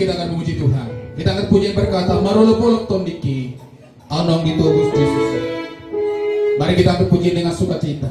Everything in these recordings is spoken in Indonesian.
kita akan memuji Tuhan. Kita akan puji berkata, marulupuluk tondiki, anong gitu Gusti Yesus. Mari kita akan puji dengan sukacita.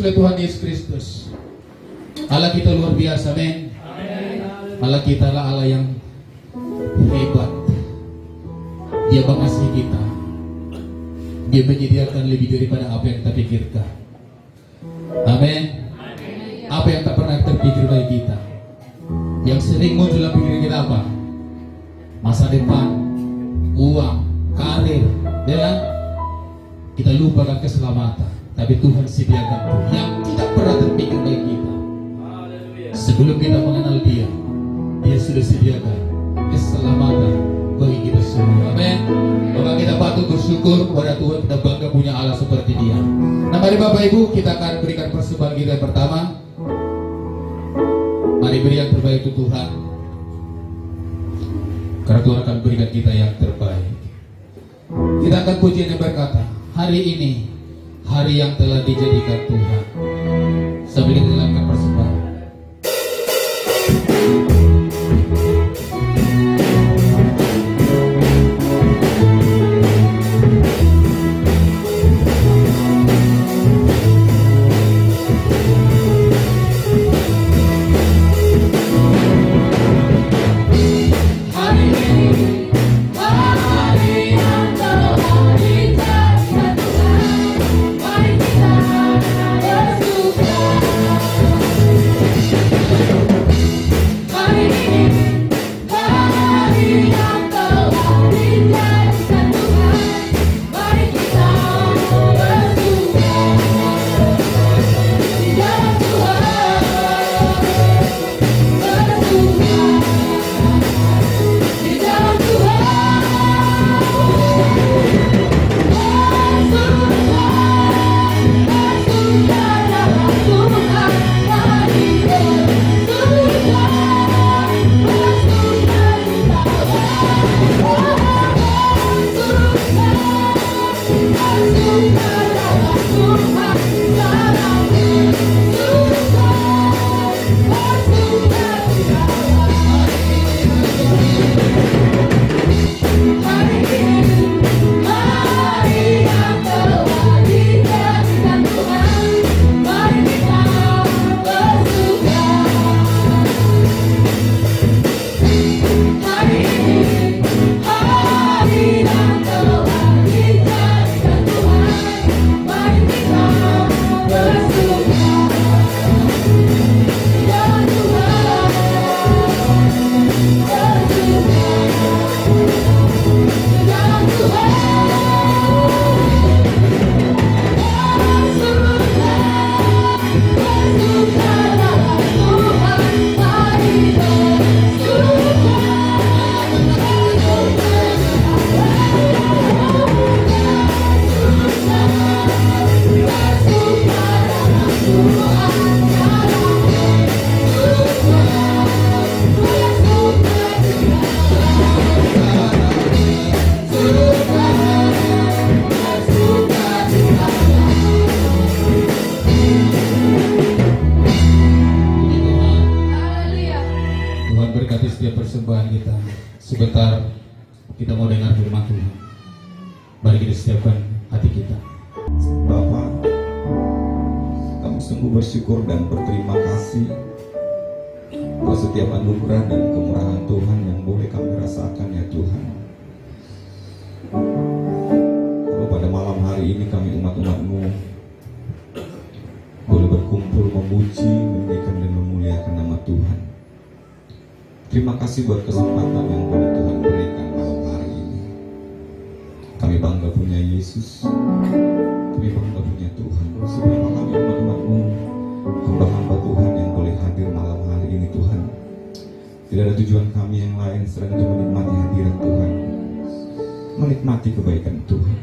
Tuhan Yesus Kristus, Allah kita luar biasa, men. Allah kita lah Allah yang hebat. Dia mengasihi kita. Dia menyediakan lebih daripada apa yang kita pikirkan. Amin. Apa yang tak pernah terpikir bagi kita, yang sering muncul dalam pikiran kita apa? Masa depan, uang, karir, dan kita lupakan keselamatan. Tapi Tuhan sediakan yang tidak pernah terpikir bagi kita. Sebelum kita mengenal Dia, Dia sudah sediakan keselamatan bagi kita semua. Amin. Maka kita patut bersyukur kepada Tuhan, kita bangga punya Allah seperti Dia. Nah, mari Bapak Ibu, kita akan berikan persembahan kita yang pertama. Mari beri yang terbaik untuk Tuhan, karena Tuhan akan berikan kita yang terbaik. Kita akan pujian yang berkata, hari ini hari yang telah dijadikan Tuhan. Sambil kita lakukan persembahan. Hari persembahan kita. Sebentar kita mau dengar firman Tuhan. Mari kita siapkan hati kita. Bapa, kami sungguh bersyukur dan berterima kasih atas setiap anugerah dan kemurahan Tuhan yang boleh kami rasakan ya Tuhan. Kalau pada malam hari ini kami umat-umat-Mu boleh berkumpul memuji, meninggikan dan memuliakan nama Tuhan. Terima kasih buat kesempatan yang boleh Tuhan berikan malam hari ini. Kami bangga punya Yesus, kami bangga punya Tuhan. Seberapa kami umat-umat-Mu, hamba-hamba Tuhan yang boleh hadir malam hari ini Tuhan. Tidak ada tujuan kami yang lain selain untuk menikmati hadirat Tuhan, menikmati kebaikan Tuhan,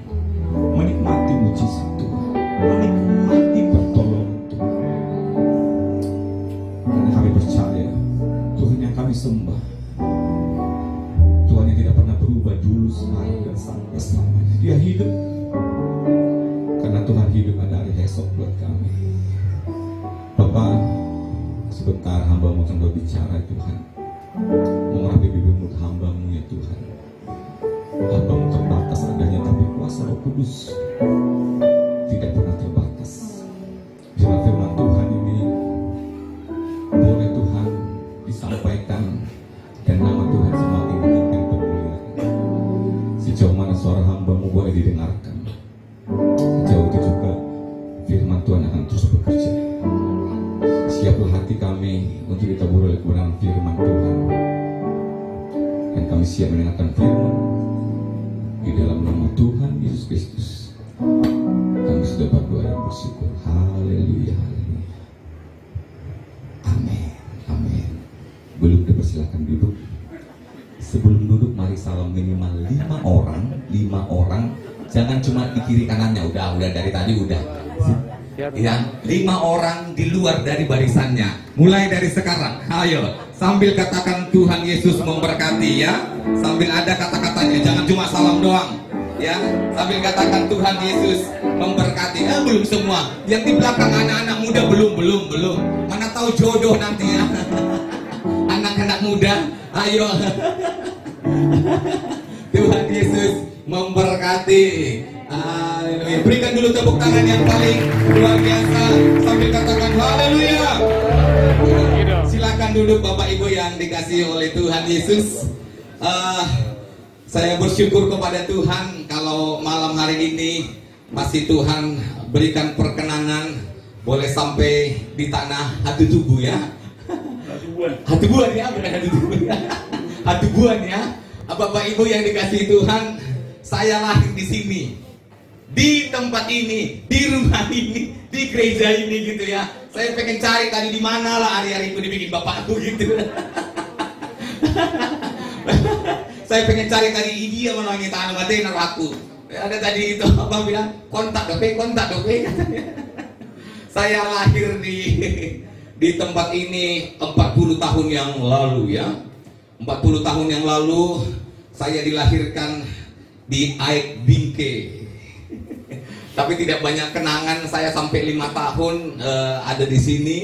menikmati mujizat Tuhan, menikmati pertolongan Tuhan. Dan kami percaya Tuhan yang kami sembah, Tuhan yang tidak pernah berubah dulu, sekarang dan sampai selamanya. Dia hidup, karena Tuhan hidup ada hari esok buat kami. Bapak, sebentar hamba-Mu akan berbicara Tuhan, mengurapi bibir mulut hamba-Mu ya Tuhan. Hamba-Mu terbatas adanya, tapi kuasa Roh Kudus tidak pernah terbatas. Biar firman Tuhan ini boleh Tuhan disampaikan dan nama Tuhan semakin meningkat kemuliaan. Sejauh mana suara hamba-Mu boleh didengarkan, sejauh itu juga firman Tuhan akan terus bekerja. Siaplah hati kami untuk ditabur oleh kebenaran firman Tuhan, dan kami siap mendengarkan firman di dalam nama Tuhan Yesus Kristus. Kami sudah berdoa dan bersyukur. Haleluya, haleluya. Amin, amin. Belum dipersilakan duduk. Sebelum duduk mari salam minimal 5 orang. 5 orang. Jangan cuma di kiri kanannya. Udah dari tadi udah. Ya, 5 orang di luar dari barisannya. Mulai dari sekarang. Ayo, sambil katakan Tuhan Yesus memberkati ya. Sambil ada kata-katanya, jangan cuma salam doang. Ya, sambil katakan Tuhan Yesus memberkati. Belum semua. Yang di belakang anak-anak muda belum. Mana tahu jodoh nanti ya. Anak-anak muda, ayo. Tuhan Yesus memberkati. Haleluya. Berikan dulu tepuk tangan yang paling luar biasa sambil katakan haleluya. Silakan duduk Bapak Ibu yang dikasihi oleh Tuhan Yesus. Saya bersyukur kepada Tuhan kalau malam hari ini masih Tuhan berikan perkenanan boleh sampai di tanah Hatubuan ya. Hatubuan ya, bukan Hatubuan ya. Hatubuan ya. Bapak Ibu yang dikasihi Tuhan, saya lahir di sini, di tempat ini, di rumah ini, di gereja ini gitu ya. Saya pengen cari tadi di mana lah hari-hariku dibikin bapakku gitu. Saya pengen cari tadi dia menangis tanah mati aku. Ada tadi itu apa bilang kontak dope. Saya lahir di tempat ini 40 tahun yang lalu ya. 40 tahun yang lalu saya dilahirkan di Aik Bingke. Tapi tidak banyak kenangan, saya sampai 5 tahun ada di sini.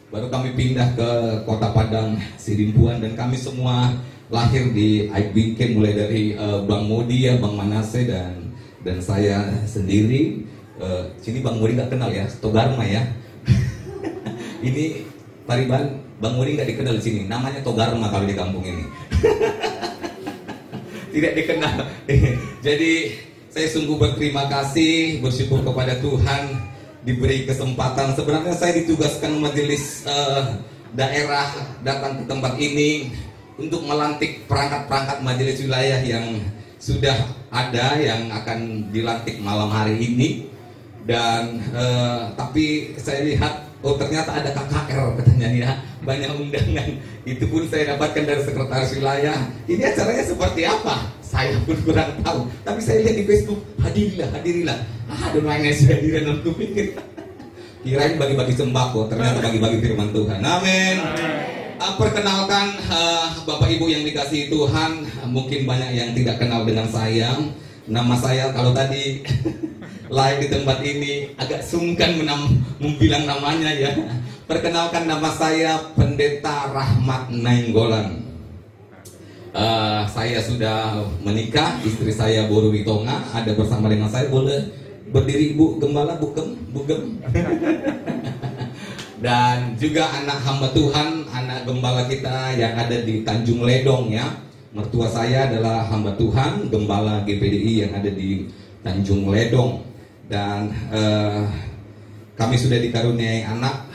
Baru kami pindah ke Kota Padang, Sirimpuan, dan kami semua lahir di Aik Bingke, mulai dari Bang Modi ya, Bang Manase dan saya sendiri. Sini Bang Modi nggak kenal ya, Togarma ya. Ini Pariban, Bang Modi nggak dikenal di sini. Namanya Togarma kalau di kampung ini. Tidak dikenal. Jadi saya sungguh berterima kasih, bersyukur kepada Tuhan diberi kesempatan. Sebenarnya saya ditugaskan majelis daerah datang ke tempat ini untuk melantik perangkat-perangkat majelis wilayah yang sudah ada, yang akan dilantik malam hari ini. Dan tapi saya lihat, oh ternyata ada KKR katanya ya, banyak undangan. Itu pun saya dapatkan dari sekretaris wilayah. Ini acaranya seperti apa? Saya pun kurang tahu. Tapi saya lihat di Facebook, hadirilah. Aduh nangis hadiran aku pikir. Kirain bagi-bagi sembako, ternyata bagi-bagi firman Tuhan. Amin. Perkenalkan Bapak Ibu yang dikasihi Tuhan, mungkin banyak yang tidak kenal dengan saya. Nama saya kalau tadi live di tempat ini agak sungkan membilang namanya ya. Perkenalkan, nama saya Pendeta Rahmat Nainggolan. Saya sudah menikah, istri saya Boru Witonga ada bersama dengan saya. Boleh berdiri Bu Gembala, Bugem. Dan juga anak hamba Tuhan, anak gembala kita yang ada di Tanjung Ledong ya. Mertua saya adalah hamba Tuhan, gembala GPDI yang ada di Tanjung Ledong. Dan kami sudah dikaruniai anak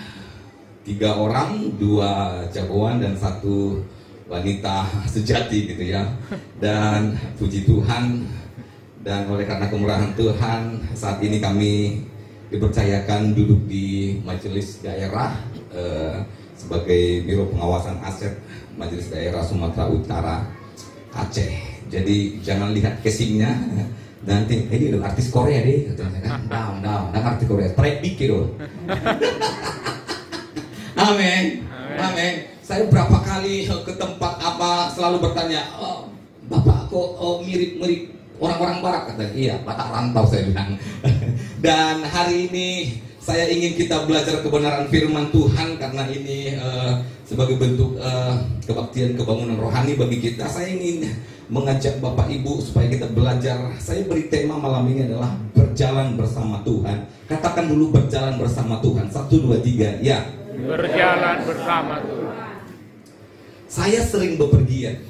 3 orang, 2 jagoan dan 1 wanita sejati gitu ya. Dan puji Tuhan, dan oleh karena kemurahan Tuhan saat ini kami dipercayakan duduk di majelis daerah sebagai Biro Pengawasan Aset Majelis Daerah Sumatera Utara Aceh. Jadi jangan lihat casingnya nanti ini adalah artis Korea deh, down, artis Korea, trek dikit loh. Amin. Saya berapa kali ke tempat apa selalu bertanya, Bapak kok mirip orang-orang barat, katanya. Iya, Batak rantau saya bilang. Dan hari ini saya ingin kita belajar kebenaran firman Tuhan karena ini sebagai bentuk kebaktian kebangunan rohani bagi kita. Saya ingin mengajak Bapak Ibu supaya kita belajar. Saya beri tema malam ini adalah berjalan bersama Tuhan. Katakan dulu berjalan bersama Tuhan. 1, 2, 3. Ya. Berjalan bersama Tuhan. Saya sering bepergian.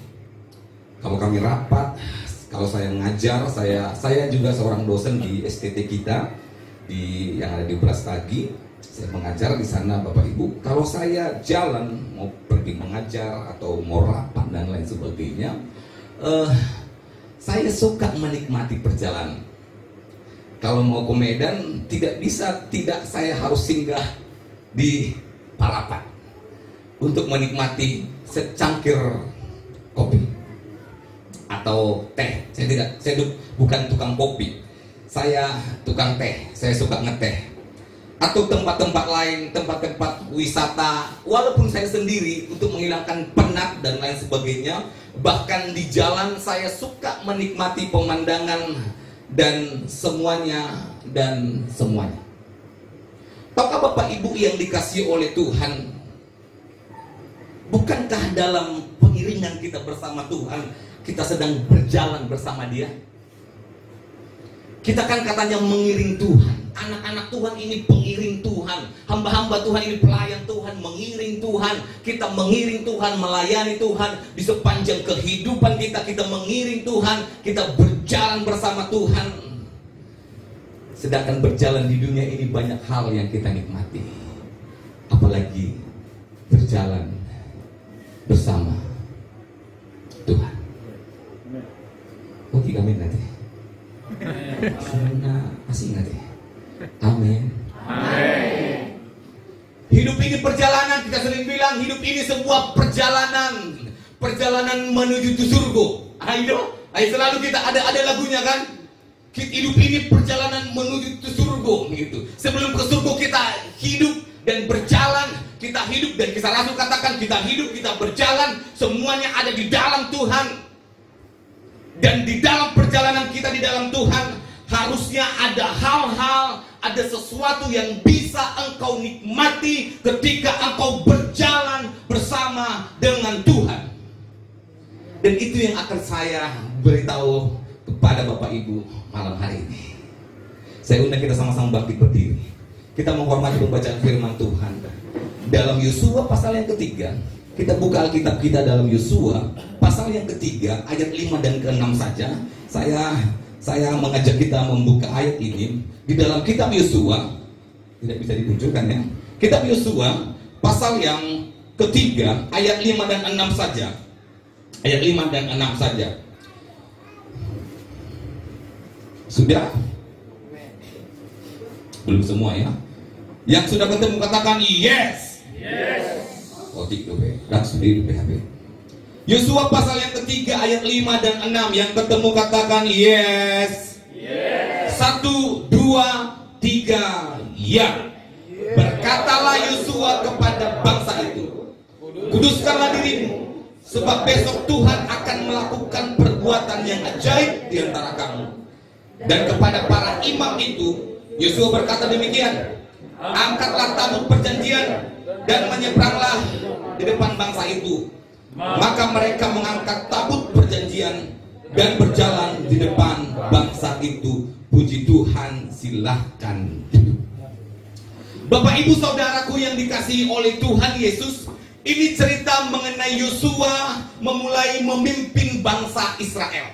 Kalau kami rapat, kalau saya ngajar, saya juga seorang dosen di STT kita yang ada di Brastagi. Saya mengajar di sana Bapak Ibu. Kalau saya jalan mau pergi mengajar atau mau rapat dan lain sebagainya, saya suka menikmati perjalanan. Kalau mau ke Medan tidak saya harus singgah di Parapat untuk menikmati secangkir kopi atau teh. Saya bukan tukang kopi, saya tukang teh. Saya suka ngeteh. Atau tempat-tempat lain, tempat-tempat wisata, walaupun saya sendiri untuk menghilangkan penat dan lain sebagainya. Bahkan di jalan saya suka menikmati pemandangan dan semuanya. Tahukah Bapak Ibu yang dikasihi oleh Tuhan, bukankah dalam pengiringan kita bersama Tuhan, kita sedang berjalan bersama Dia? Kita kan katanya mengiring Tuhan. Anak-anak Tuhan ini pengiring Tuhan. Hamba-hamba Tuhan ini pelayan Tuhan, mengiring Tuhan. Kita mengiring Tuhan, melayani Tuhan. Di sepanjang kehidupan kita mengiring Tuhan. Kita berjalan bersama Tuhan. Sedangkan berjalan di dunia ini banyak hal yang kita nikmati. Apalagi berjalan bersama Tuhan. Oke, amin nanti. Asing nanti. Amin. Hidup ini perjalanan, kita sering bilang hidup ini sebuah perjalanan. Perjalanan menuju ke surga. Ayo selalu kita ada lagunya kan? Hidup ini perjalanan menuju ke surga gitu. Sebelum ke surga kita hidup dan berjalan. Kita hidup dan kita langsung katakan kita hidup, kita berjalan. Semuanya ada di dalam Tuhan. Dan di dalam perjalanan kita di dalam Tuhan, harusnya ada hal-hal, ada sesuatu yang bisa engkau nikmati ketika engkau berjalan bersama dengan Tuhan. Dan itu yang akan saya beritahu kepada Bapak Ibu malam hari ini. Saya undang kita sama-sama bangkit berdiri. Kita menghormati pembacaan firman Tuhan dalam Yosua pasal yang ketiga. Kita buka Alkitab kita dalam Yosua pasal yang ketiga ayat 5 dan ke-6 saja. Saya mengajak kita membuka ayat ini di dalam kitab Yosua. Tidak bisa ditunjukkan ya. Kitab Yosua pasal yang ketiga ayat 5 dan 6 saja. Ayat 5 dan 6 saja. Sudah? Belum semua ya. Yang sudah ketemu katakan yes. Yes. Oh, tiga langsung di PHP. Yosua pasal yang ketiga ayat 5 dan 6. Yang ketemu katakan yes. Yes. 1, 2, 3 ya. Berkatalah Yosua kepada bangsa itu, kuduskanlah dirimu, sebab besok Tuhan akan melakukan perbuatan yang ajaib di antara kamu. Dan kepada para imam itu Yosua berkata demikian, angkatlah tabut perjanjian dan menyeberanglah di depan bangsa itu. Maka mereka mengangkat tabut perjanjian dan berjalan di depan bangsa itu. Puji Tuhan, silahkan duduk. Bapak ibu saudaraku yang dikasihi oleh Tuhan Yesus, ini cerita mengenai Yosua memulai memimpin bangsa Israel.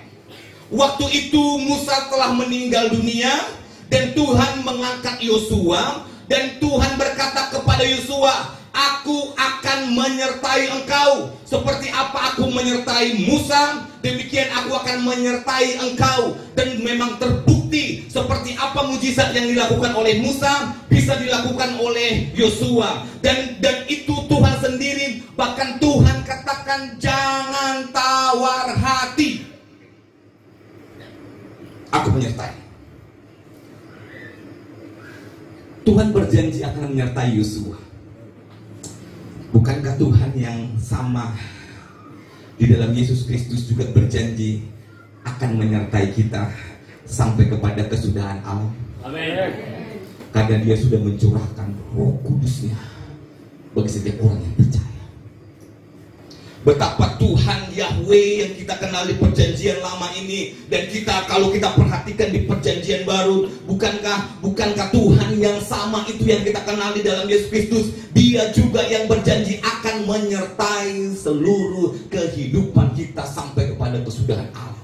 Waktu itu Musa telah meninggal dunia dan Tuhan mengangkat Yosua, dan Tuhan berkata kepada Yosua, aku akan menyertai engkau. Seperti apa aku menyertai Musa, demikian aku akan menyertai engkau. Dan memang terbukti seperti apa mujizat yang dilakukan oleh Musa bisa dilakukan oleh Yosua. Dan itu Tuhan sendiri. Bahkan Tuhan katakan, jangan tawar hati, aku menyertai. Tuhan berjanji akan menyertai Yosua. Bukankah Tuhan yang sama di dalam Yesus Kristus juga berjanji akan menyertai kita sampai kepada kesudahan alam? Amin. Karena Dia sudah mencurahkan Roh Kudus-Nya bagi setiap orang yang percaya. Betapa Tuhan Yahweh yang kita kenal di perjanjian lama ini, dan kita kalau kita perhatikan di perjanjian baru, bukankah Tuhan yang sama itu yang kita kenal di dalam Yesus Kristus? Dia juga yang berjanji akan menyertai seluruh kehidupan kita sampai kepada kesudahan Allah.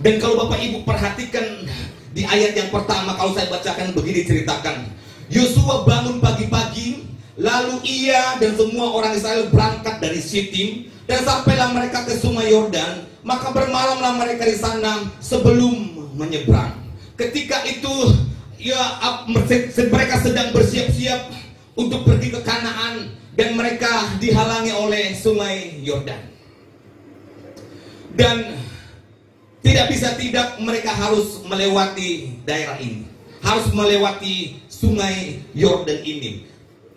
Dan kalau Bapak Ibu perhatikan di ayat yang pertama, kalau saya bacakan begini ceritakan, Yosua bangun pagi-pagi, lalu ia dan semua orang Israel berangkat dari Sitim, dan sampailah mereka ke sungai Yordan. Maka bermalamlah mereka di sana sebelum menyeberang. Ketika itu mereka sedang bersiap-siap untuk pergi ke Kanaan, dan mereka dihalangi oleh sungai Yordan. Dan tidak bisa tidak, mereka harus melewati daerah ini, harus melewati sungai Yordan ini.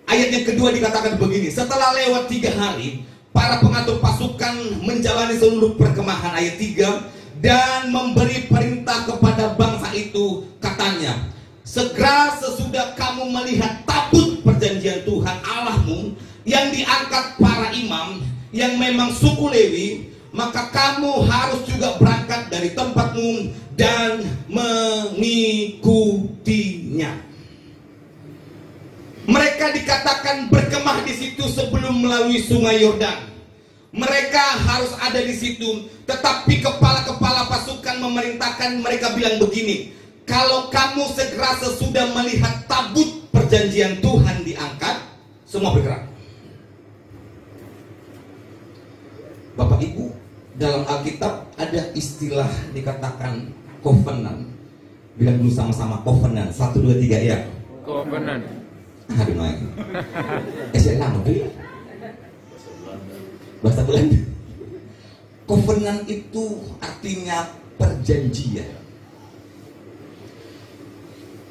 Ayat yang kedua dikatakan begini, setelah lewat 3 hari, para pengatur pasukan menjalani seluruh perkemahan. Ayat 3, dan memberi perintah kepada bangsa itu, katanya, segera sesudah kamu melihat tabut perjanjian Tuhan Allahmu yang diangkat para imam, yang memang suku Lewi, maka kamu harus juga berangkat dari tempatmu dan mengikutinya. Mereka dikatakan berkemah di situ sebelum melalui sungai Yordan. Mereka harus ada di situ. Tetapi kepala-kepala pasukan memerintahkan mereka bilang begini, kalau kamu segera sesudah melihat tabut perjanjian Tuhan diangkat, semua bergerak. Bapak Ibu, dalam Alkitab ada istilah dikatakan covenant. Bilang dulu sama-sama covenant. 1, 2, 3 ya. Covenant. Aduh naik. Saya lama tuh ya. Bahasa Belanda. Covenant itu artinya perjanjian.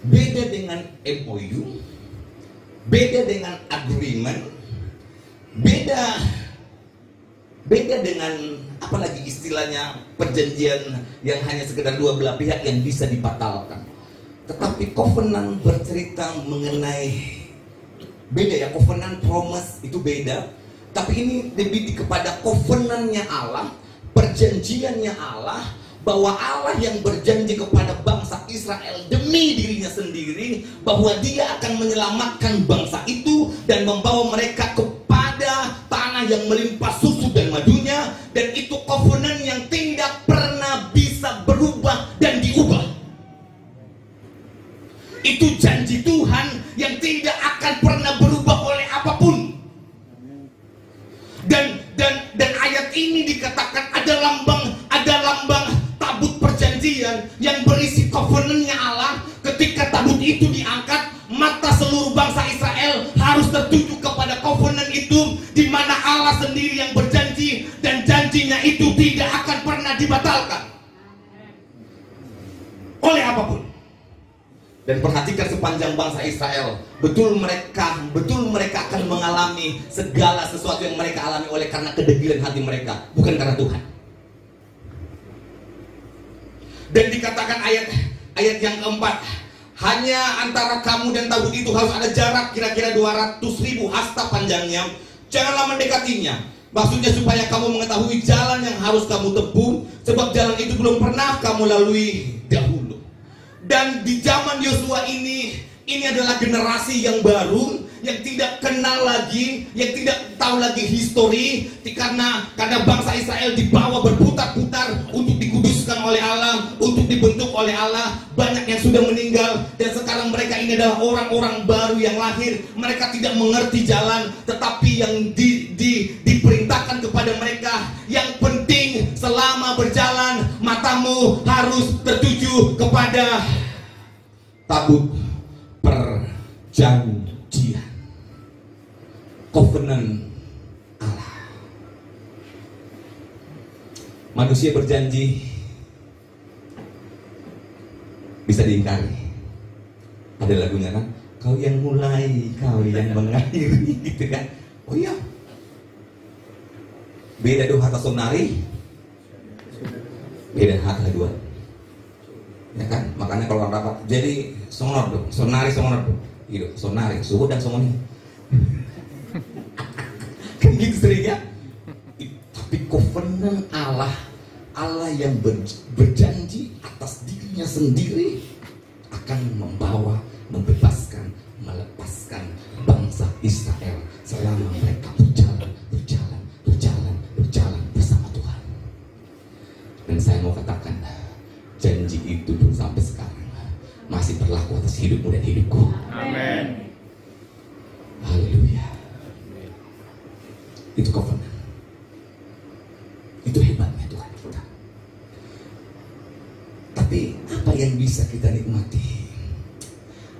Beda dengan MOU, beda dengan agreement, beda dengan apalagi istilahnya perjanjian yang hanya sekedar dua belah pihak yang bisa dibatalkan. Tetapi covenant bercerita mengenai beda ya, covenant promise itu beda. Tapi ini lebih kepada covenantnya Allah, perjanjiannya Allah, bahwa Allah yang berjanji kepada bangsa Israel demi dirinya sendiri, bahwa Dia akan menyelamatkan bangsa itu dan membawa mereka kepada tanah yang melimpah susu dan madunya. Dan itu covenant yang tidak pernah bisa berubah dan diubah. Itu janji Tuhan yang tidak akan pernah berubah oleh apapun. Dan ayat ini dikatakan ada lambang tabut perjanjian yang berisi covenantnya Allah. Ketika tabut itu diangkat, mata seluruh bangsa Israel harus tertuju kepada covenant itu, di mana Allah sendiri yang berjanji, dan janjinya itu tidak akan pernah dibatalkan oleh apapun. Dan perhatikan sepanjang bangsa Israel, betul mereka akan mengalami segala sesuatu yang mereka alami oleh karena kedegilan hati mereka, bukan karena Tuhan. Dan dikatakan ayat yang keempat, hanya antara kamu dan tabut itu harus ada jarak kira-kira 200.000 hasta panjangnya. Janganlah mendekatinya. Maksudnya supaya kamu mengetahui jalan yang harus kamu tempuh, sebab jalan itu belum pernah kamu lalui dahulu. Dan di zaman Yosua ini adalah generasi yang baru, yang tidak kenal lagi, yang tidak tahu lagi histori, karena bangsa Israel dibawa berputar-putar untuk dikuduskan oleh Allah, untuk dibentuk oleh Allah. Banyak yang sudah meninggal, dan sekarang mereka ini adalah orang-orang baru yang lahir. Mereka tidak mengerti jalan, tetapi yang diperintahkan kepada mereka, yang penting selama berjalan, matamu harus tertuju kepada tabut perjanjian, covenant Allah. Manusia berjanji bisa diingkari. Ada lagunya kan, kau yang mulai, kau yang mengakhiri, gitu kan. Oh iya, beda dong kata sonari, beda kata dua, ya kan. Makanya kalau orang rapat jadi sonor dong, sonari dong, gitu, sonari, suhu dan somoni. Kan gitu seringnya. Tapi covenant Allah yang berjanji atas dirinya sendiri akan membawa, membebaskan, melepaskan bangsa Israel selama mereka berjalan bersama Tuhan. Dan saya mau katakan, janji itu dulu sampai sekarang masih berlaku atas hidupmu dan hidupku. Amin. Haleluya. Itu covenant. Itu hebatnya Tuhan kita. Tapi apa yang bisa kita nikmati?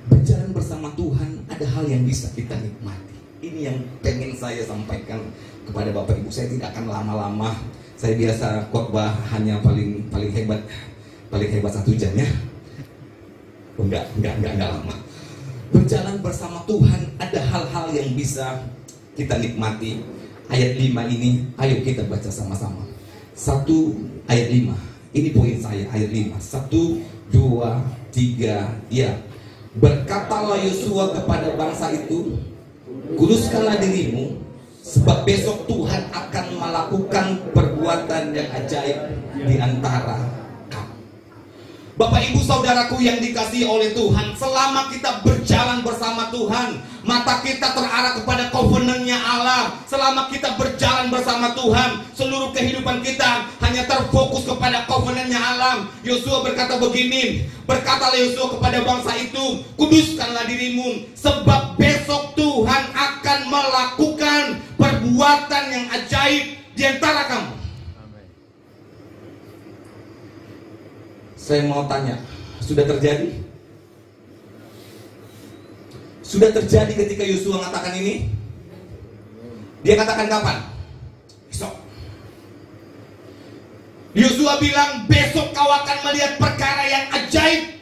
Berjalan bersama Tuhan, ada hal yang bisa kita nikmati. Ini yang pengen saya sampaikan kepada Bapak Ibu. Saya tidak akan lama-lama. Saya biasa khotbah hanya paling hebat 1 jam ya. Oh, enggak lama. Berjalan bersama Tuhan, ada hal-hal yang bisa kita nikmati. Ayat 5 ini, ayo kita baca sama-sama. 1 ayat 5. Ini poin saya, ayat 5. 1, 2, 3, ya. Berkatalah Yosua kepada bangsa itu, kuduskanlah dirimu, sebab besok Tuhan akan melakukan perbuatan yang ajaib di antara kamu. Bapak ibu saudaraku yang dikasihi oleh Tuhan, selama kita berjalan bersama Tuhan, mata kita terarah kepada covenant-Nya Allah. Selama kita berjalan bersama Tuhan, seluruh kehidupan kita hanya terfokus kepada covenant-Nya Allah. Yosua berkata begini, berkatalah Yosua kepada bangsa itu, kuduskanlah dirimu, sebab besok Tuhan akan melakukan perbuatan yang ajaib di antara kamu. Saya mau tanya, sudah terjadi? Sudah terjadi ketika Yosua mengatakan ini? Dia katakan kapan? Besok. Yosua bilang besok kau akan melihat perkara yang ajaib.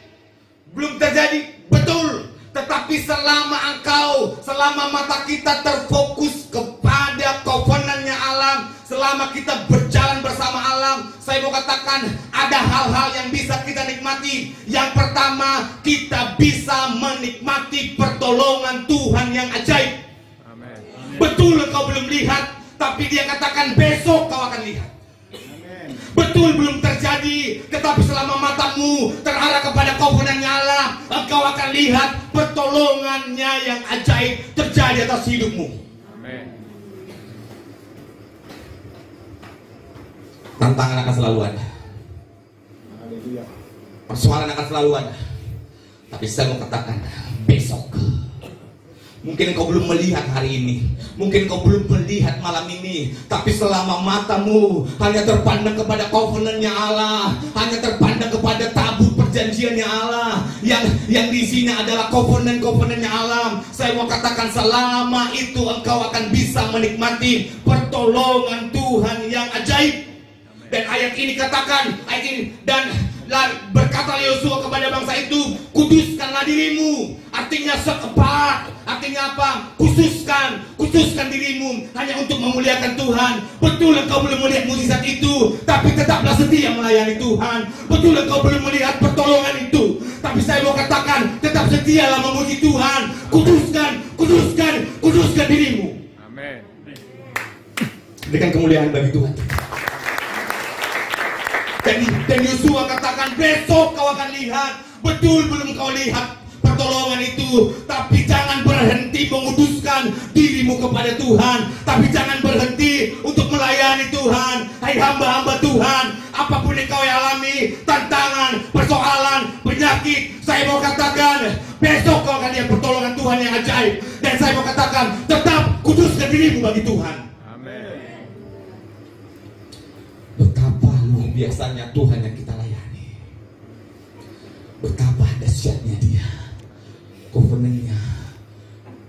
Belum terjadi, betul. Tetapi selama mata kita terfokus kepada covenant-Nya Allah, selama kita berjalan bersama Allah, saya mau katakan ada hal-hal yang bisa kita nikmati. Yang pertama, kita bisa menikmati pertolongan Tuhan yang ajaib. Amen. Betul engkau belum lihat, tapi dia katakan besok kau akan lihat. Betul belum terjadi, tetapi selama matamu terarah kepada covenant-Nya Allah, engkau akan lihat pertolongan-Nya yang ajaib terjadi atas hidupmu. Amen. Tantangan akan selalu ada, persoalan akan selalu ada. Tapi saya mau katakan, besok mungkin kau belum melihat hari ini, mungkin kau belum melihat malam ini, tapi selama matamu hanya terpandang kepada covenant-Nya Allah, hanya terpandang kepada tabut perjanjian-Nya Allah, yang di sini adalah covenant-nya Allah. Saya mau katakan selama itu engkau akan bisa menikmati pertolongan Tuhan yang ajaib. Dan ayat ini katakan, dan berkata Yosua kepada bangsa itu, kuduskanlah dirimu. Artinya sekepat, artinya apa? Khususkan dirimu hanya untuk memuliakan Tuhan. Betul engkau belum melihat mukjizat itu, tapi tetaplah setia melayani Tuhan. Betul engkau belum melihat pertolongan itu, tapi saya mau katakan tetap setialah memuji Tuhan. Kuduskan dirimu. Amen. Berikan kemuliaan bagi Tuhan. Dan Yosua katakan, besok kau akan lihat. Betul belum kau lihat pertolongan itu, tapi jangan berhenti menguduskan dirimu kepada Tuhan, tapi jangan berhenti untuk melayani Tuhan. Hai hamba-hamba Tuhan, apapun yang kau alami, tantangan, persoalan, penyakit, saya mau katakan, besok kau akan lihat pertolongan Tuhan yang ajaib. Dan saya mau katakan, tetap kuduskan dirimu bagi Tuhan. Amin. Betapa luar biasanya Tuhan yang kita layani, betapa dahsyatnya Dia. Covenant-nya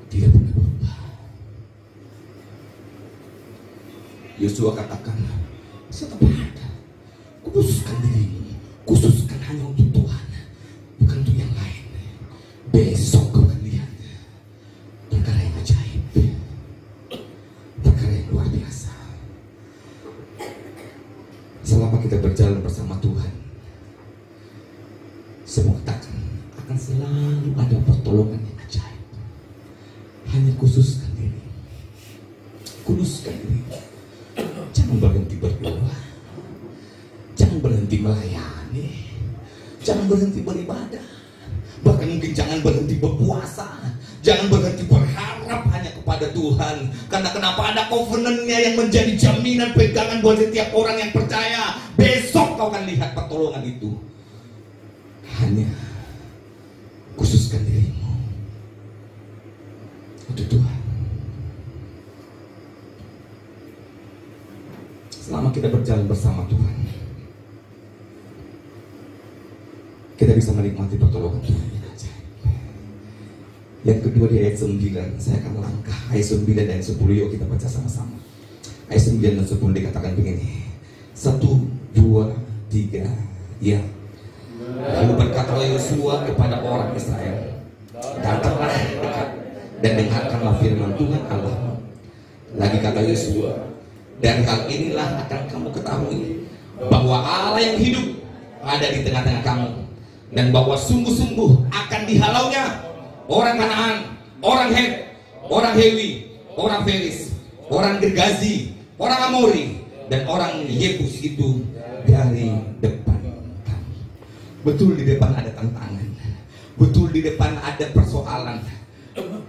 tidak pernah berubah. Yosua katakan, tetap ada, khususkan dirimu, khususkan hanya untuk Tuhan, bukan untuk yang lain. Besok kau akan lihat perkara yang ajaib, perkara yang luar biasa. Selama kita berjalan bersama Tuhan, semua katakan akan selalu ada pertolongan yang ajaib. Hanya khususkan diri, kuduskan diri. Jangan berhenti berdoa, jangan berhenti melayani, jangan berhenti beribadah, bahkan mungkin jangan berhenti berpuasa, jangan berhenti berharap hanya kepada Tuhan. Karena kenapa? Ada covenant-nya yang menjadi jaminan pegangan buat setiap orang yang percaya. Besok kau akan lihat pertolongan itu. Hanya khususkan dirimu untuk Tuhan. Selama kita berjalan bersama Tuhan, kita bisa menikmati pertolongan Tuhan yang ajaib. Yang kedua di ayat 9, saya akan melangkah ayat 9 dan ayat 10. Yuk kita baca sama-sama. Ayat 9 dan 10 dikatakan begini. 1, 2, 3, ya. Lalu berkatalah Yosua kepada orang Israel, datanglah dekat dan dengarkanlah firman Tuhan Allah. Lagi kata Yosua, dan hal inilah akan kamu ketahui, bahwa Allah yang hidup ada di tengah-tengah kamu, dan bahwa sungguh-sungguh akan dihalaunya orang Kanaan, orang Het, orang Hewi, orang Feris, orang Gergazi, orang Amori, dan orang Yebus itu dari depan. Betul di depan ada tantangan, betul di depan ada persoalan.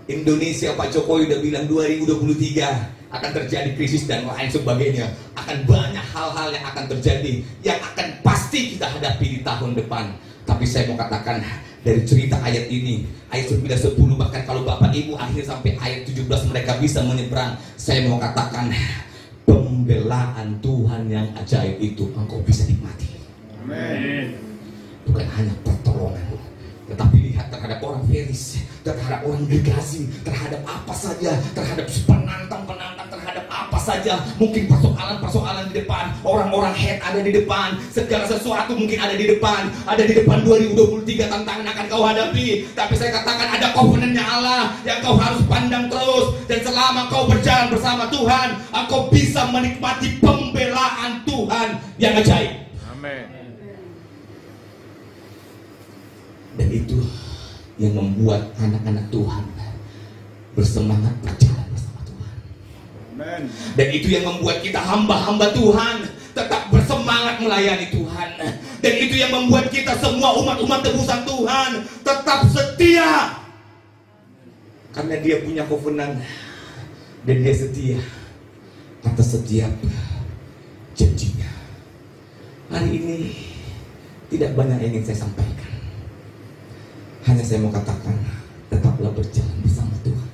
Indonesia, Pak Jokowi udah bilang 2023 akan terjadi krisis dan lain sebagainya. Akan banyak hal-hal yang akan terjadi, yang akan pasti kita hadapi di tahun depan. Tapi saya mau katakan dari cerita ayat ini, ayat 9, 10, bahkan kalau Bapak Ibu akhir sampai ayat 17 mereka bisa menyeberang. Saya mau katakan pembelaan Tuhan yang ajaib itu engkau bisa nikmati. Amin. Bukan hanya pertolongan, tetapi lihat terhadap orang Feris, terhadap orang Gergazi, terhadap apa saja, terhadap penantang-penantang, terhadap apa saja. Mungkin persoalan-persoalan di depan, orang-orang Het ada di depan, segala sesuatu mungkin ada di depan. Ada di depan 2023 tantangan akan kau hadapi. Tapi saya katakan ada covenant-nya Allah yang kau harus pandang terus. Dan selama kau berjalan bersama Tuhan, kau bisa menikmati pembelaan Tuhan yang ajaib. Amin. Dan itu yang membuat anak-anak Tuhan bersemangat berjalan bersama Tuhan. Amen. Dan itu yang membuat kita hamba-hamba Tuhan tetap bersemangat melayani Tuhan. Dan itu yang membuat kita semua umat-umat tebusan Tuhan tetap setia. Karena dia punya covenant dan dia setia atas setiap janjinya. Hari ini tidak banyak yang ingin saya sampaikan. Hanya saya mau katakan, tetaplah berjalan bersama Tuhan.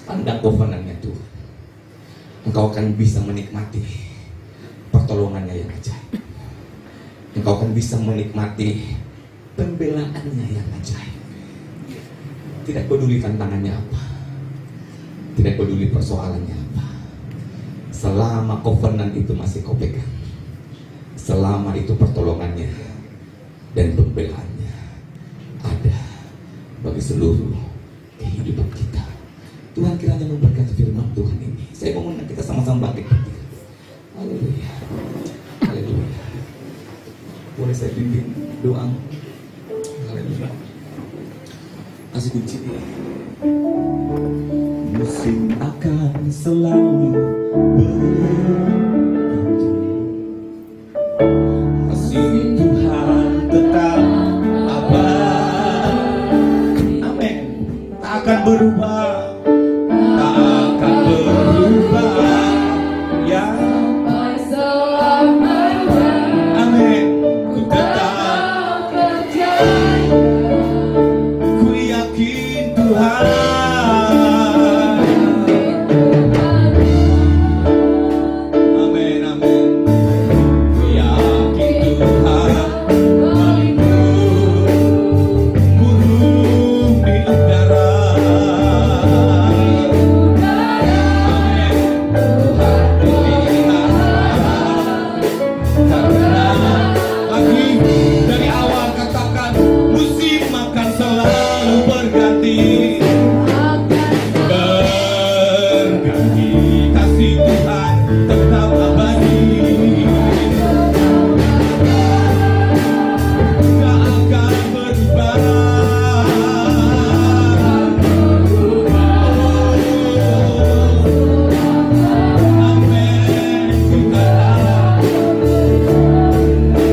Pandang covenant-nya Tuhan. Engkau akan bisa menikmati pertolongannya yang ajaib. Engkau akan bisa menikmati pembelaannya yang ajaib. Tidak peduli tantangannya apa, tidak peduli persoalannya apa. Selama covenant itu masih kau pegang, selama itu pertolongannya dan pembelaannya ada bagi seluruh kehidupan kita. Tuhan kiranya memberkati firman Tuhan ini. Saya mau mengundang kita sama-sama bangkit. Haleluya, haleluya. Boleh saya pimpin doa? Haleluya. Kasih kunci. Musim akan selalu Kasih Tuhan tetap abadi. Amin. Tak akan berubah, tak akan berubah. Ya, amin. Ku tetap percaya, ku yakin Tuhan. Amin, amin. Ku yakin Tuhan. Burung di udara. Amin. Tuhan pelihara. Karena lagi dari awal katakan musim akan selalu berganti. Berganti, kasih Tuhan tetap abadi. Tak akan berubah. Amin.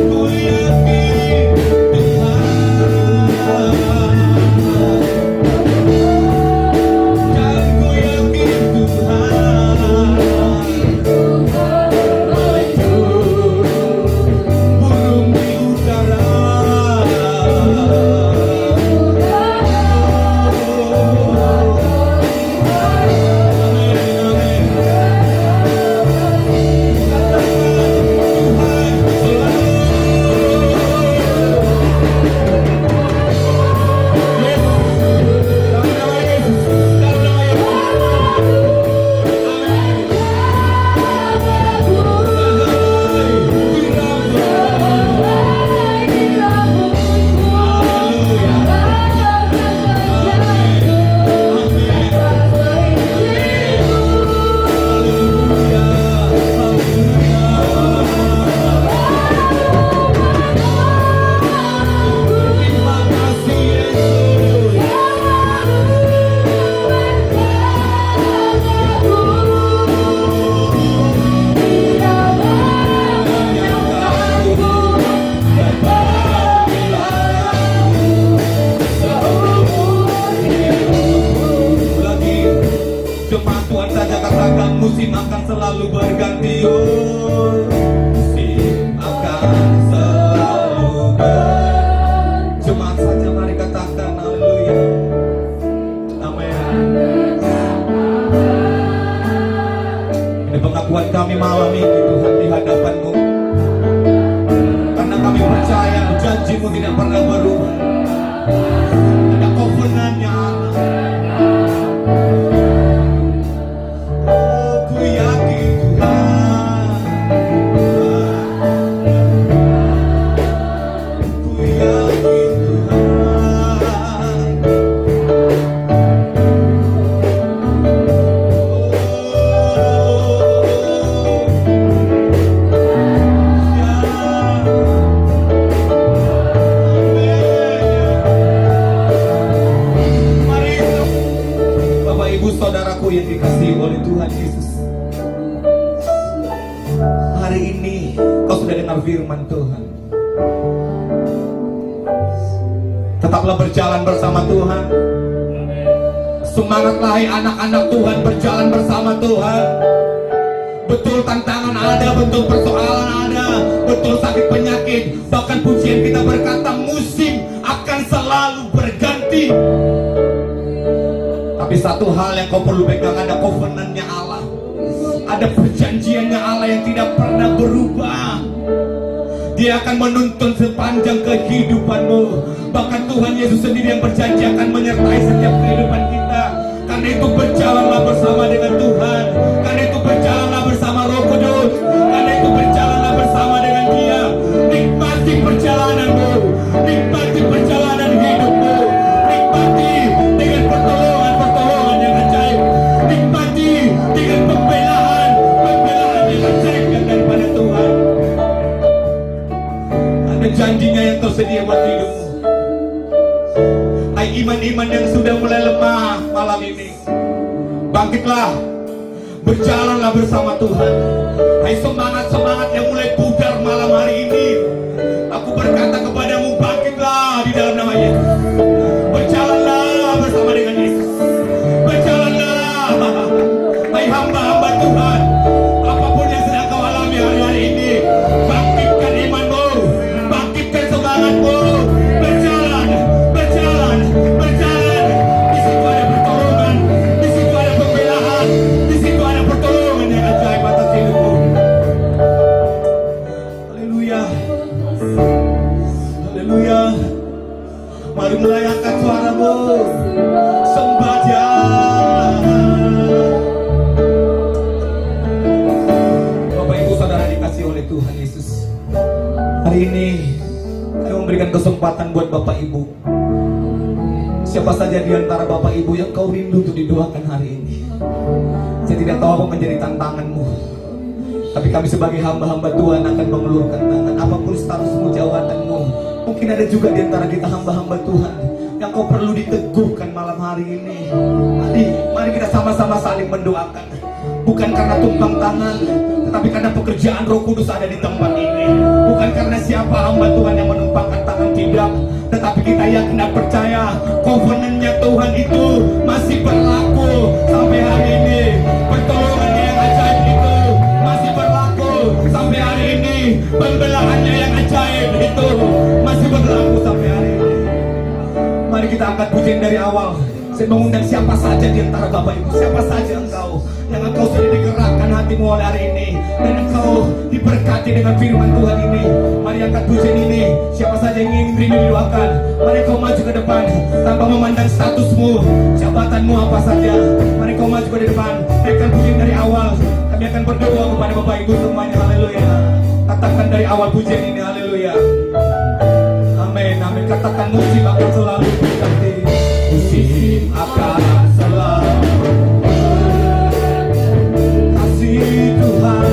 Ku yakin Tuhan. Dan ku yakin Tuhan. Burung di udara. Jemaat Tuhan saja katakan musim akan selalu berganti. Oh, musim akan selalu berganti. Jemaat saja mari katakan haleluya. Amin. Ini pengakuan kami malam ini Tuhan di hadapan-Mu. Karena kami percaya janji-Mu tidak pernah berubah. Ada covenant-Nya Allah. Ku yakin Tuhan. Ku yakin Tuhan. Mari Bapak Ibu Saudaraku yang dikasihi oleh Tuhan Yesus, hari ini kau sudah dengar firman Tuhan. Tetaplah berjalan bersama Tuhan. Semangatlah hai anak-anak Tuhan, berjalan bersama Tuhan. Betul tantangan ada, betul persoalan ada, betul sakit penyakit. Bahkan pujian kita berkata musim akan selalu berganti. Tapi satu hal yang kau perlu pegang, ada covenant-Nya Allah. Ada perjanjiannya Allah yang tidak pernah berubah. Dia akan menuntun sepanjang kehidupanmu. Bahkan Tuhan Yesus sendiri yang berjanji akan menyertai setiap kehidupan kita. Karena itu berjalanlah bersama dengan Tuhan. Karena itu berjalanlah bersama Roh Kudus. Karena itu berjalanlah bersama dengan Dia. Nikmati perjalananmu. Nikmati perjalanan hidupmu. Nikmati dengan pertolongan yang ajaib. Nikmati dengan pembelaan yang ajaib yang daripada Tuhan. Ada janjinya yang tersedia buat hidupmu. Hai iman-iman yang sudah mulai lemah malam ini, bangkitlah. Berjalanlah bersama Tuhan. Hai semangat-semangat yang mulai pudar malam hari ini, aku berkata kepadamu, bangkitlah di dalam nama Yesus. Berjalanlah bersama dengan Yesus. Berjalanlah, hai hamba-hamba Tuhan. Apapun yang sedang kau alami hari-hari ini, bangkitkan imanmu, bangkitkan semangatmu. Berjalan, berjalan, berjalan. Di situ ada pertolongan, di situ ada pembelaan, di situ ada pertolongan yang ajaib atas hidupmu. Haleluya, haleluya. Mari melayangkan suaramu, sembah Dia. Bapak Ibu Saudara dikasihi oleh Tuhan Yesus, hari ini kami memberikan kesempatan buat Bapak Ibu. Siapa saja di antara Bapak Ibu yang kau rindu untuk didoakan hari ini. Saya tidak tahu apa menjadi tantanganmu, tapi kami sebagai hamba-hamba Tuhan akan mengulurkan tangan. Apapun statusmu, jawabanmu. Mungkin ada juga di antara kita hamba-hamba Tuhan yang kau perlu diteguhkan malam hari ini. Mari kita sama-sama saling mendoakan. Bukan karena tumpang tangan, tetapi karena pekerjaan Roh Kudus ada di tempat ini. Bukan karena siapa hamba Tuhan yang menumpangkan tangan, tidak. Tetapi kita yakin dan percaya covenant-nya Tuhan itu masih berlaku sampai hari ini. Pertolongannya yang ajaib itu masih berlaku sampai hari ini. Pembelaannya yang ajaib itu masih berlaku sampai hari ini. Mari kita angkat pujian dari awal. Saya mengundang siapa saja di antara Bapak Ibu, siapa saja engkau sudah digerakkan hatimu oleh hari ini, dan engkau diberkati dengan firman Tuhan ini. Mari angkat pujian ini. Siapa saja yang ingin rindu didoakan, mari kau maju ke depan tanpa memandang statusmu, jabatanmu apa saja. Mari kau maju ke depan. Naikkan pujian dari awal. Kami akan berdoa kepada Bapak Ibu semuanya. Haleluya. Katakan dari awal pujian ini, haleluya. Amin, amin. Katakan musim akan selalu berganti. Musim akan selalu kasih Tuhan.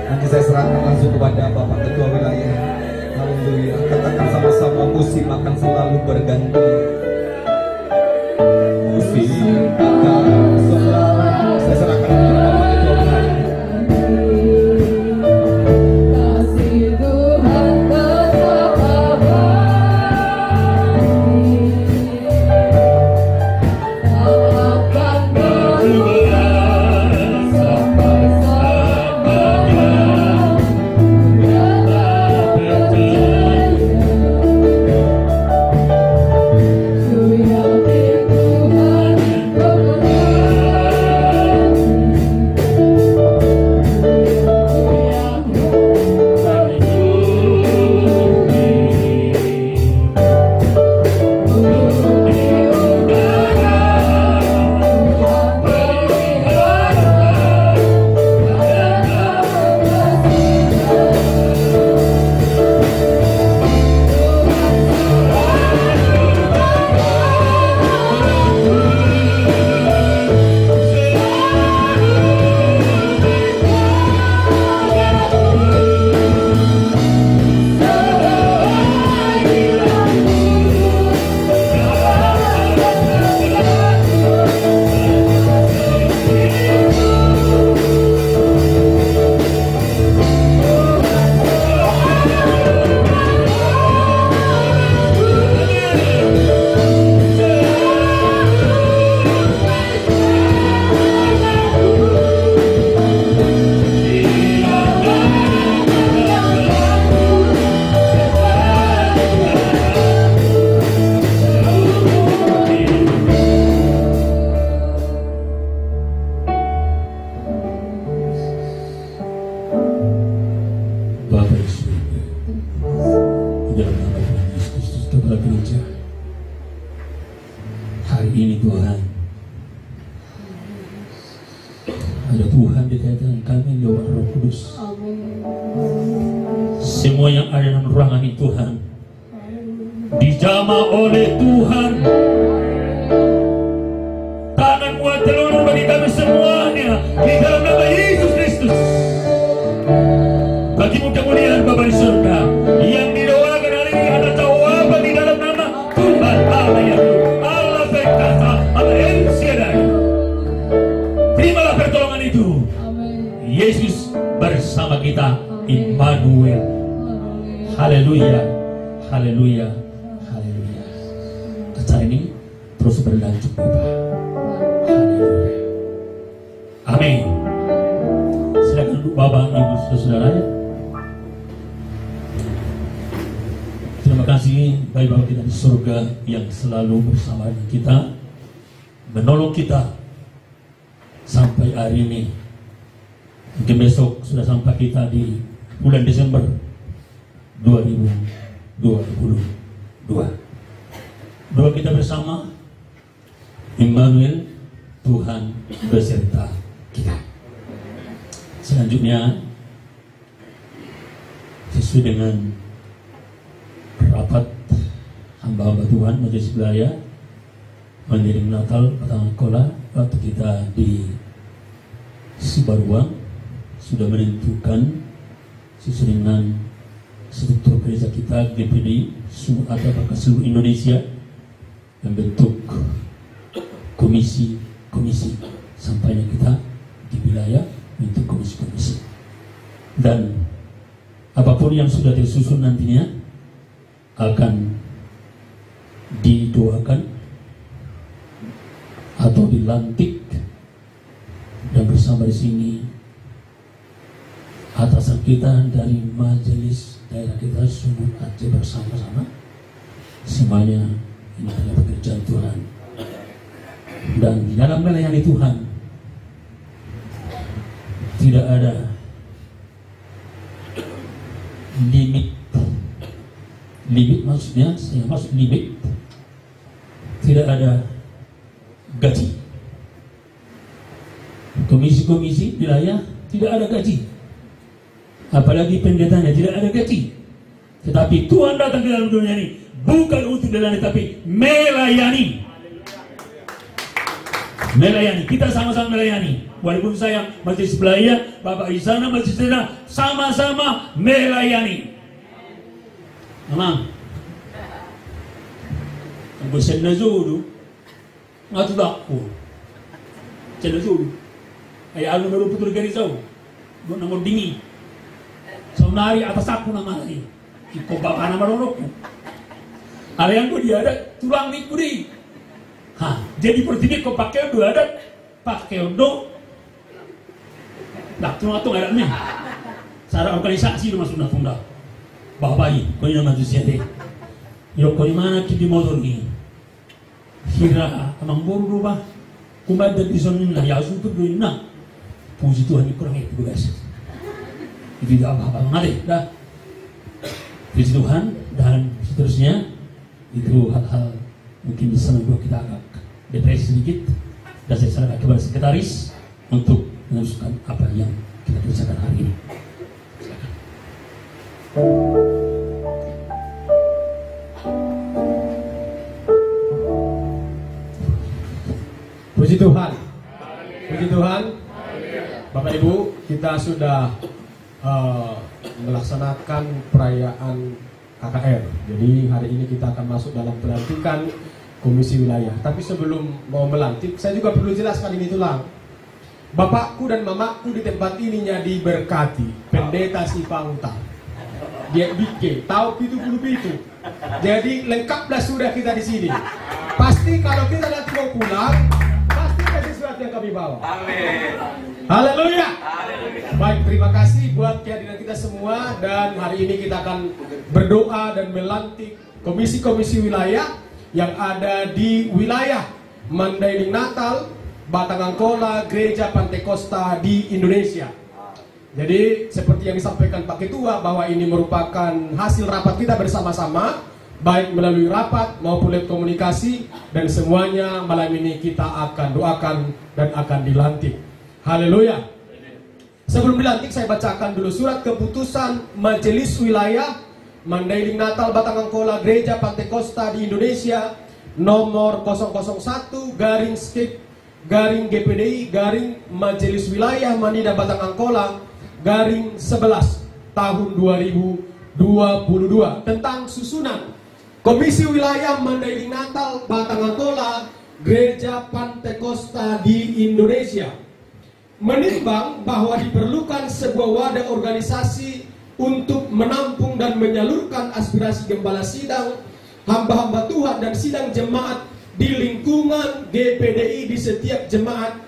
Nanti saya serahkan langsung kepada Bapak Ketua Wilayah. Haleluya. Katakan sama-sama, musim akan selalu berganti. Musim akan selalu. Saya serahkan kepada Bapak Ketua Wilayah. Hari ini Tuhan, ada Tuhan di tengah kami, lewat Roh Kudus. Semua yang ada dalam ruangan ini Tuhan, dijamah oleh Tuhan. Tangan-Mu terlunur bagi kami semuanya di dalam nama Yesus Kristus. Bagi-Mu kemuliaan Bapa di surga, yang didoakan hari ini ada jawaban di dalam nama Tuhan Allah yang Allah berkata, Allah yang siadai. Terimalah pertolongan itu. Yesus bersama kita, Immanuel. Haleluya, haleluya, haleluya. Acara ini terus berlanjut Bapak. Haleluya. Amin. Silakan duduk Bapak, Ibu, saudara. Terima kasih bagi Bapak kita di surga yang selalu bersama dengan kita, menolong kita sampai hari ini. Mungkin besok sudah sampai kita di bulan Desember 2022. Doa kita bersama, Immanuel, Tuhan beserta kita. Selanjutnya, sesuai dengan rapat hamba-hamba Tuhan Majelis Wilayah mengiring Natal Batangan Kola, waktu kita di Sibaruang sudah menentukan sesuai dengan struktur gereja kita GPD ada bahkan seluruh Indonesia membentuk komisi sampainya kita di wilayah untuk komisi dan apapun yang sudah disusun nantinya akan didoakan atau dilantik, dan bersama di sini atasan kita dari majelis daerah kita Sumut Aceh bersama-sama semuanya ini adalah pekerjaan Tuhan, dan dalam melayani Tuhan tidak ada limit maksudnya, saya maksud limit, tidak ada gaji. Komisi-komisi wilayah tidak ada gaji, apalagi pendetanya tidak ada gaji. Tetapi Tuhan datang ke dalam dunia ini bukan untuk melayani, tapi melayani. Melayani, kita sama-sama melayani. Walaupun saya masih sebelah, Bapak di sana masih di sana, sama-sama melayani. Aman. Ang sen na zulu, ngatudak ko. Sen na zulu. Ay ano na ruputur garisaw. Doon na mo dingi. So nari atas aku naman ay. Iko baka na marunok ko. Alayan ko dia ada tulang ni kuri. Hah, jadi pertini ko pakai do ada pakai do. Dak tulang atong ada ni. Sara organisasi do masuk na funda. Bapak ini, ko ina manusia deh. Yo ko mana kidi motor ni. Hira amang boru ba. Kumada di sonin na ya suntuk do ina. Puji Tuhan kurang itu guys. Itu tidak apa-apa ngade dah. Puji Tuhan dan seterusnya itu hal-hal mungkin bisa membuat kita agak depresi sedikit dan saya serahkan kepada sekretaris untuk meneruskan apa yang kita kerjakan hari ini. Silakan. Puji Tuhan. Puji Tuhan. Bapak Ibu, kita sudah melaksanakan perayaan KKR. Jadi hari ini kita akan masuk dalam pelantikan komisi wilayah. Tapi sebelum mau melantik, saya juga perlu jelaskan ini tulang. Bapakku dan mamaku di tempat ini diberkati. Pendeta si Pauta. Dia bikin tahu itu. Jadi lengkaplah sudah kita di sini. Pasti kalau kita nanti mau pulang, pasti ada sesuatu yang kami bawa. Amin. Haleluya. Baik, terima kasih buat kehadiran kita semua. Dan hari ini kita akan berdoa dan melantik komisi-komisi wilayah yang ada di wilayah Mandailing Natal, Batang Angkola, Gereja Pantekosta di Indonesia. Jadi seperti yang disampaikan Pak Ketua bahwa ini merupakan hasil rapat kita bersama-sama, baik melalui rapat maupun lewat komunikasi, dan semuanya malam ini kita akan doakan dan akan dilantik. Haleluya. Sebelum dilantik saya bacakan dulu surat keputusan Majelis Wilayah Mandailing Natal Batang Angkola Gereja Pantekosta di Indonesia nomor 001/GPDI Majelis Wilayah Mandailing Batang Angkola _11 tahun 2022 tentang susunan Komisi Wilayah Mandailing Natal Batang Angkola Gereja Pantekosta di Indonesia. Menimbang bahwa diperlukan sebuah wadah organisasi untuk menampung dan menyalurkan aspirasi gembala sidang, hamba-hamba Tuhan dan sidang jemaat di lingkungan GPDI di setiap jemaat.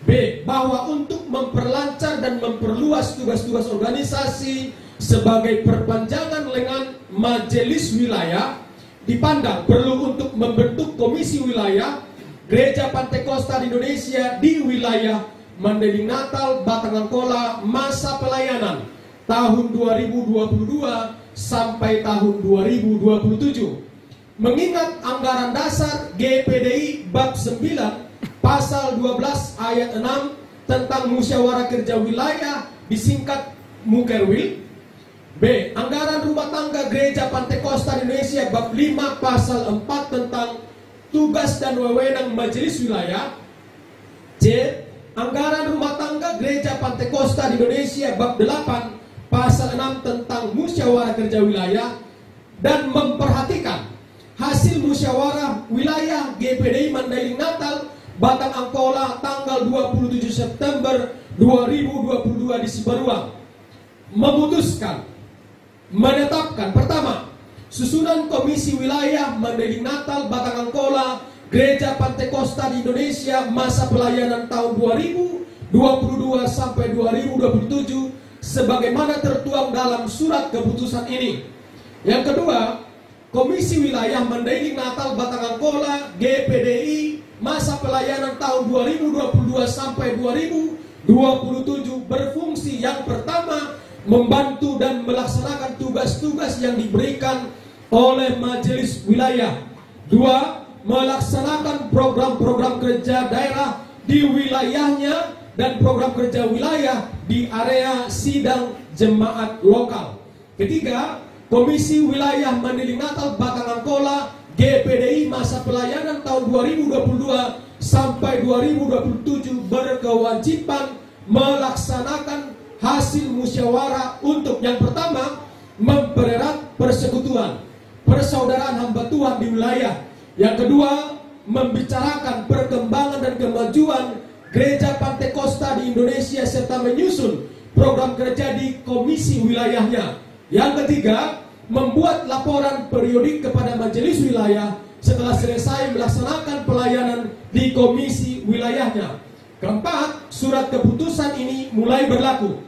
B. Bahwa untuk memperlancar dan memperluas tugas-tugas organisasi sebagai perpanjangan lengan majelis wilayah, dipandang perlu untuk membentuk komisi wilayah Gereja Pantekosta di Indonesia di wilayah Mandailing Natal Batang Angkola masa pelayanan tahun 2022 sampai tahun 2027. Mengingat anggaran dasar GPDI bab 9 pasal 12 ayat 6 tentang musyawarah kerja wilayah disingkat Mukerwil. B. Anggaran rumah tangga Gereja Pantekosta Indonesia bab 5 pasal 4 tentang tugas dan wewenang majelis wilayah. C. Anggaran rumah tangga Gereja Pantekosta di Indonesia bab 8 pasal 6 tentang musyawarah kerja wilayah dan memperhatikan hasil musyawarah wilayah GPDI Mandailing Natal Batang Angkola tanggal 27 September 2022 di Siberua. Memutuskan menetapkan pertama, susunan Komisi Wilayah Mandailing Natal Batang Angkola Gereja Pantekosta di Indonesia masa pelayanan tahun 2022 sampai 2027 sebagaimana tertuang dalam surat keputusan ini. Yang kedua, Komisi Wilayah Mandailing Natal Batang Angkola GPDI masa pelayanan tahun 2022 sampai 2027 berfungsi yang pertama membantu dan melaksanakan tugas-tugas yang diberikan oleh majelis wilayah. Dua, melaksanakan program-program kerja daerah di wilayahnya dan program kerja wilayah di area sidang jemaat lokal. Ketiga, Komisi Wilayah Mandailing Natal Batang Angkola GPDI masa pelayanan tahun 2022 sampai 2027 berkewajiban melaksanakan hasil musyawarah untuk yang pertama mempererat persekutuan, persaudaraan hamba Tuhan di wilayah. Yang kedua, membicarakan perkembangan dan kemajuan Gereja Pantekosta di Indonesia serta menyusun program kerja di komisi wilayahnya. Yang ketiga, membuat laporan periodik kepada majelis wilayah setelah selesai melaksanakan pelayanan di komisi wilayahnya. Keempat, surat keputusan ini mulai berlaku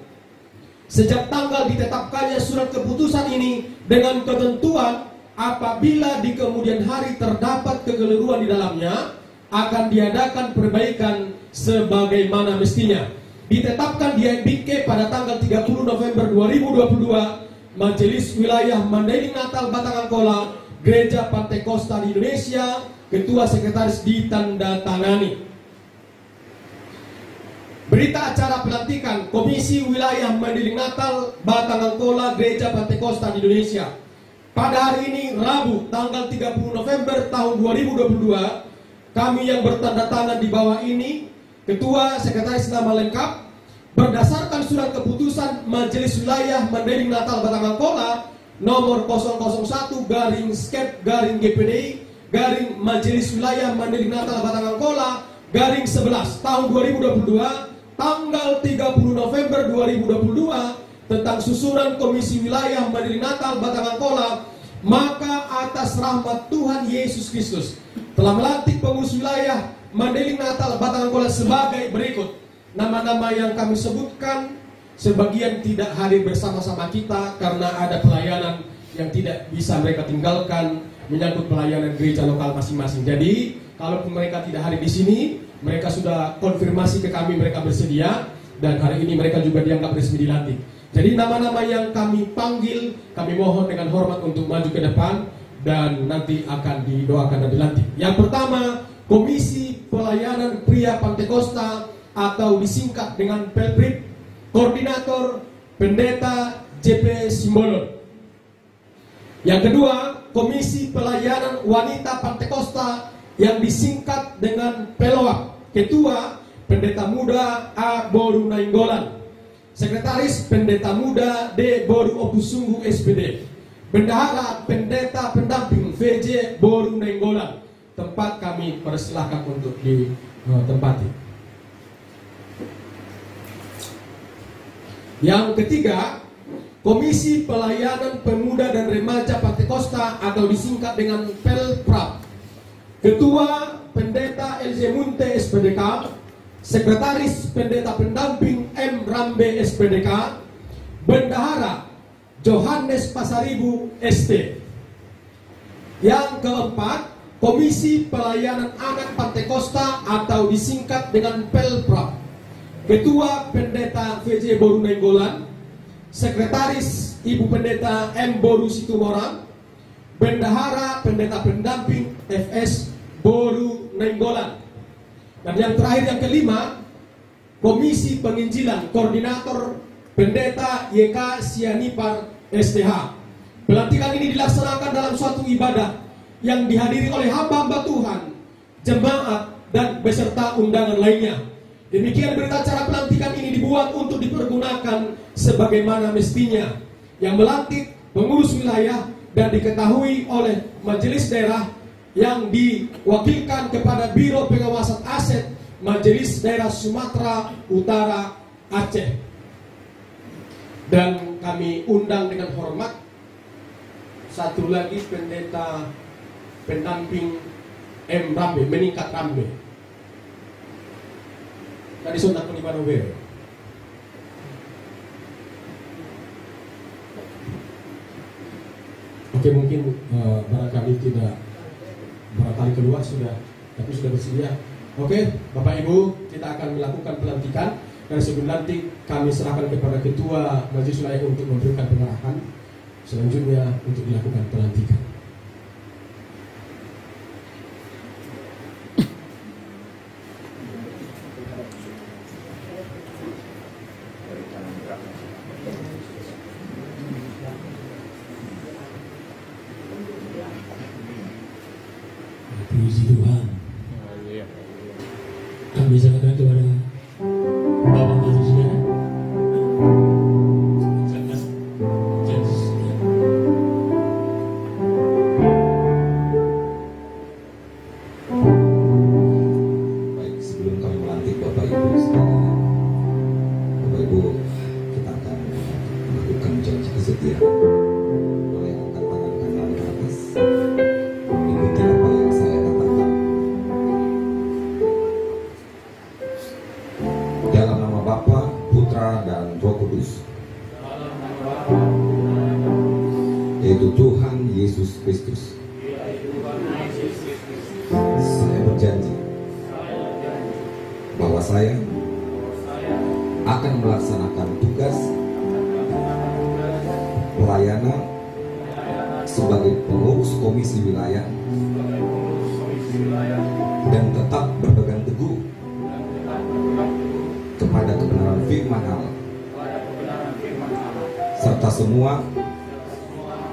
sejak tanggal ditetapkannya surat keputusan ini dengan ketentuan apabila di kemudian hari terdapat kekeliruan di dalamnya akan diadakan perbaikan sebagaimana mestinya. Ditetapkan di MBK pada tanggal 30 November 2022, Majelis Wilayah Mandailing Natal Batang Angkola, Gereja Pantekosta di Indonesia, Ketua Sekretaris ditandatangani. Berita acara pelantikan Komisi Wilayah Mandailing Natal Batang Angkola, Gereja Pantekosta di Indonesia. Pada hari ini Rabu tanggal 30 November tahun 2022, kami yang bertanda tangan di bawah ini, Ketua Sekretaris nama lengkap, berdasarkan surat keputusan Majelis Wilayah Mandailing Natal Batang Angkola nomor 001/GPDI Majelis Wilayah Mandailing Natal Batang Angkola /11 tahun 2022 tanggal 30 November 2022 tentang susunan Komisi Wilayah Mandailing Natal Batang Angkola, maka atas rahmat Tuhan Yesus Kristus telah melantik pengurus wilayah Mandailing Natal Batang Angkola sebagai berikut. Nama-nama yang kami sebutkan sebagian tidak hadir bersama-sama kita karena ada pelayanan yang tidak bisa mereka tinggalkan menyangkut pelayanan gereja lokal masing-masing. Jadi kalaupun mereka tidak hadir di sini, mereka sudah konfirmasi ke kami mereka bersedia, dan hari ini mereka juga dianggap resmi dilantik. Jadi nama-nama yang kami panggil, kami mohon dengan hormat untuk maju ke depan dan nanti akan didoakan dan dilantik. Yang pertama, Komisi Pelayanan Pria Pantekosta atau disingkat dengan Pelprip, Koordinator Pendeta JP Simbolon. Yang kedua, Komisi Pelayanan Wanita Pantekosta yang disingkat dengan Pelowak, Ketua Pendeta Muda A. Boru Nainggolan, Sekretaris Pendeta Muda D. Boru Opusunggu SPD, Bendahara Pendeta Pendamping VJ Boru Nainggolan. Tempat kami persilahkan untuk ditempati. Yang ketiga, Komisi Pelayanan Pemuda dan Remaja Pantekosta atau disingkat dengan Pelprap, Ketua Pendeta LJ Munte SPDK, Sekretaris Pendeta Pendamping M. Rambe SPDK, Bendahara Johannes Pasaribu ST. Yang keempat, Komisi Pelayanan Anak Pantekosta atau disingkat dengan Pelprap, Ketua Pendeta VJ Boru Nainggolan, Sekretaris Ibu Pendeta M. Boru Situmorang, Bendahara Pendeta Pendamping FS Boru Nainggolan. Dan yang terakhir yang kelima, Komisi Penginjilan Koordinator Pendeta YK Sianipar STH. Pelantikan ini dilaksanakan dalam suatu ibadah yang dihadiri oleh hamba-hamba Tuhan, jemaat, dan beserta undangan lainnya. Demikian berita acara pelantikan ini dibuat untuk dipergunakan sebagaimana mestinya, yang melantik pengurus wilayah dan diketahui oleh majelis daerah yang diwakilkan kepada Biro Pengawasan Aset Majelis Daerah Sumatera Utara Aceh. Dan kami undang dengan hormat satu lagi Pendeta Pendamping M. Rambe, meningkat Rambe. Tadi sunat pun ibadah bere. Oke, mungkin barangkali tidak barangkali keluar sudah, tapi sudah bersedia. Oke, Bapak Ibu, kita akan melakukan pelantikan. Dan sebelum lantik kami serahkan kepada Ketua Majelis Wilayah untuk memberikan pengarahan selanjutnya untuk dilakukan pelantikan. Puji Tuhan. persilakan kepada Bapak Manusia. Jangan James. Baik, sebelum kami melantik Bapak Ibu sekalian, Bapak Ibu, kita akan melakukan janji kesetiaan. Boleh angkat tangan kanan ke atas, mengikuti apa yang saya katakan. Dalam nama Bapa, Putra, dan Roh Kudus, yaitu Tuhan Yesus Kristus. Saya berjanji bahwa saya akan melaksanakan tugas pelayanan sebagai pengurus komisi wilayah dan tetap berpegang teguh kepada kebenaran firman Allah serta semua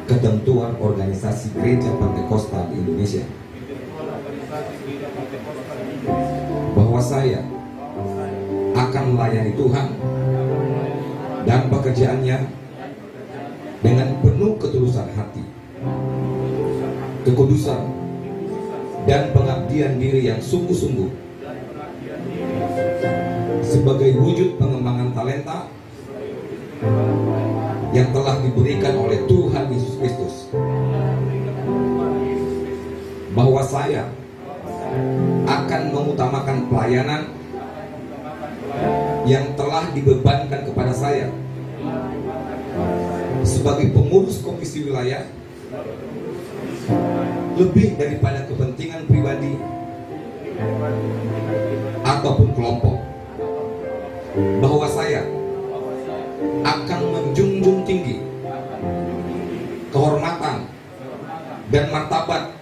ketentuan organisasi Gereja Pantekosta di Indonesia, bahwa saya akan melayani Tuhan dan pekerjaannya dengan penuh ketulusan hati, kekudusan, dan pengabdian diri yang sungguh-sungguh sebagai wujud pengembangan talenta yang telah diberikan oleh Tuhan Yesus Kristus, bahwa saya akan mengutamakan pelayanan yang telah dibebankan kepada saya sebagai pengurus komisi wilayah lebih daripada kepentingan pribadi ataupun kelompok, bahwa saya akan menjunjung tinggi kehormatan dan martabat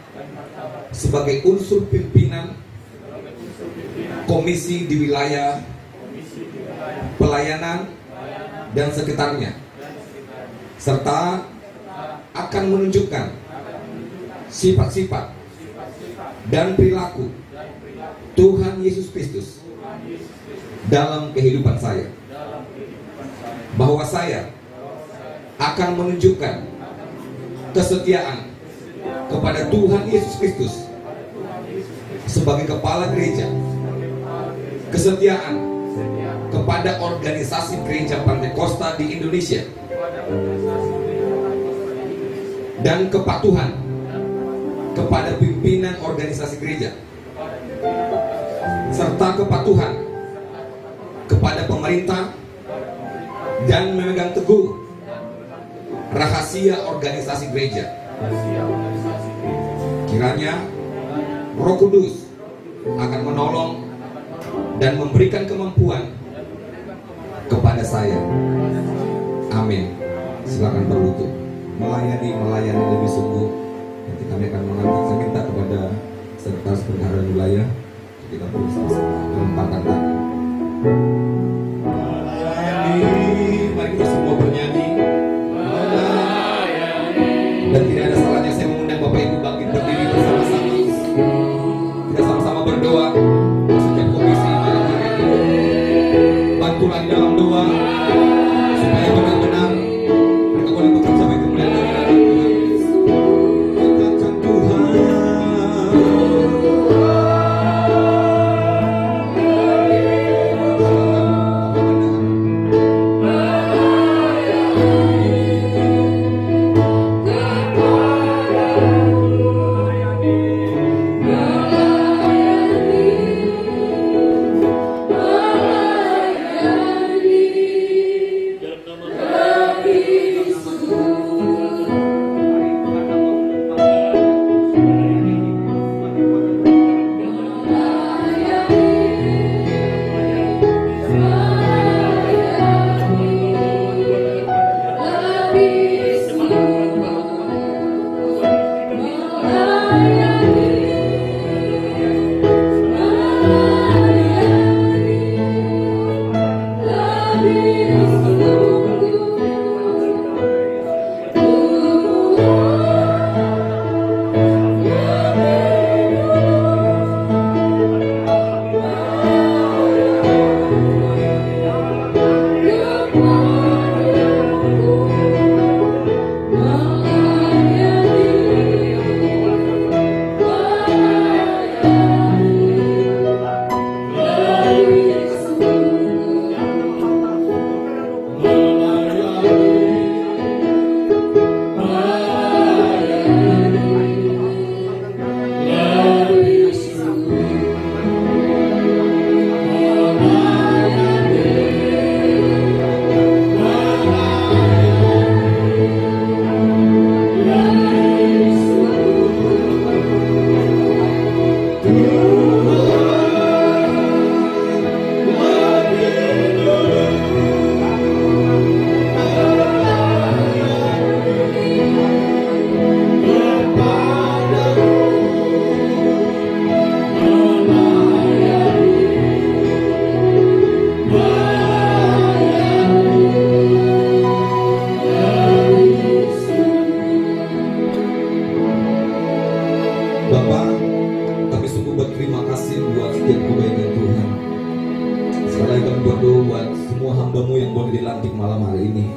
sebagai unsur pimpinan komisi di wilayah pelayanan dan sekitarnya, serta akan menunjukkan sifat-sifat dan perilaku Tuhan Yesus Kristus dalam kehidupan saya, bahwa saya akan menunjukkan kesetiaan kepada Tuhan Yesus Kristus sebagai kepala gereja, kesetiaan kepada organisasi Gereja Pantekosta di Indonesia, dan kepatuhan kepada pimpinan organisasi gereja, serta kepatuhan kepada pemerintah, dan memegang teguh rahasia organisasi gereja. Kiranya Roh Kudus akan menolong dan memberikan kemampuan kepada saya. Amin. Silakan berwudu. Melayani lebih sungguh. Nanti kami akan mengambil. Saya minta kepada sekretaris bendahara wilayah, kita berusaha melemparkan tangan. Mari kita semua bernyanyi. Dan tidak ada salahnya saya mengundang Bapak Ibu bangkit berdiri bersama-sama. Kita sama-sama berdoa. Setiap komisi malam hari ini, bantulah di dalam doa supaya benar-benar mereka boleh bekerja bagi kemuliaan Tuhan. Katakan Tuhan, ini.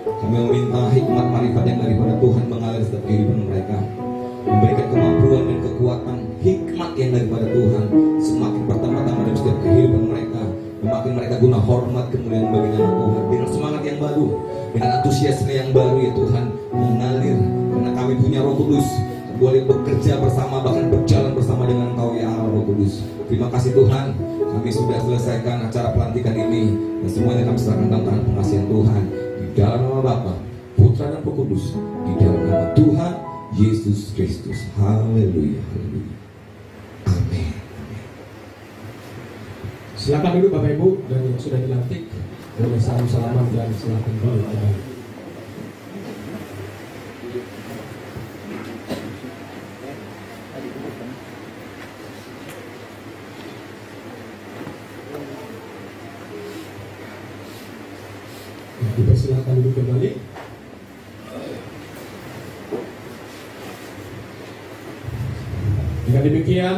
Kami meminta hikmat marifat yang daripada Tuhan mengalir setiap kehidupan mereka, memberikan kemampuan dan kekuatan hikmat yang daripada Tuhan semakin pertama-tama dalam setiap kehidupan mereka, semakin mereka guna hormat kemuliaan bagi nama Tuhan, dengan semangat yang baru, dengan antusiasme yang baru ya Tuhan mengalir, karena kami punya Roh Kudus, boleh bekerja bersama, bahkan berjalan bersama dengan Engkau ya Allah Roh Kudus. Terima kasih Tuhan, kami sudah selesaikan acara pelantikan ini, dan semuanya kami serahkan dalam tangan pengasihan Tuhan, di dalam nama Bapa, Putra dan Roh Kudus, di dalam nama Tuhan Yesus Kristus. Haleluya, haleluya. Amin. Silakan dulu Bapak Ibu dan yang sudah dilantik, boleh salam salaman dan silakan dulu. Dipersilakan dulu kembali. Dengan demikian,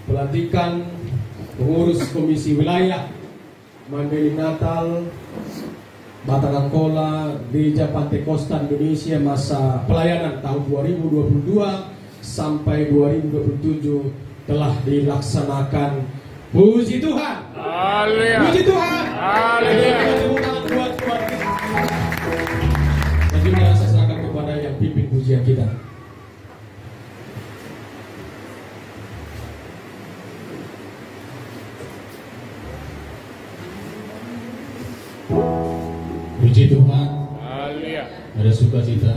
pelantikan pengurus Komisi Wilayah Mandailing Natal Batang Angkola Gereja Pantekosta Indonesia masa pelayanan tahun 2022 sampai 2027 telah dilaksanakan. Puji Tuhan. Haleluya. Puji Tuhan. Haleluya. Tepuk tangan buat Tuhan kita. Dan juga saya serahkan kepada yang pimpin pujian kita. Puji Tuhan, Haleluya. ada sukacita.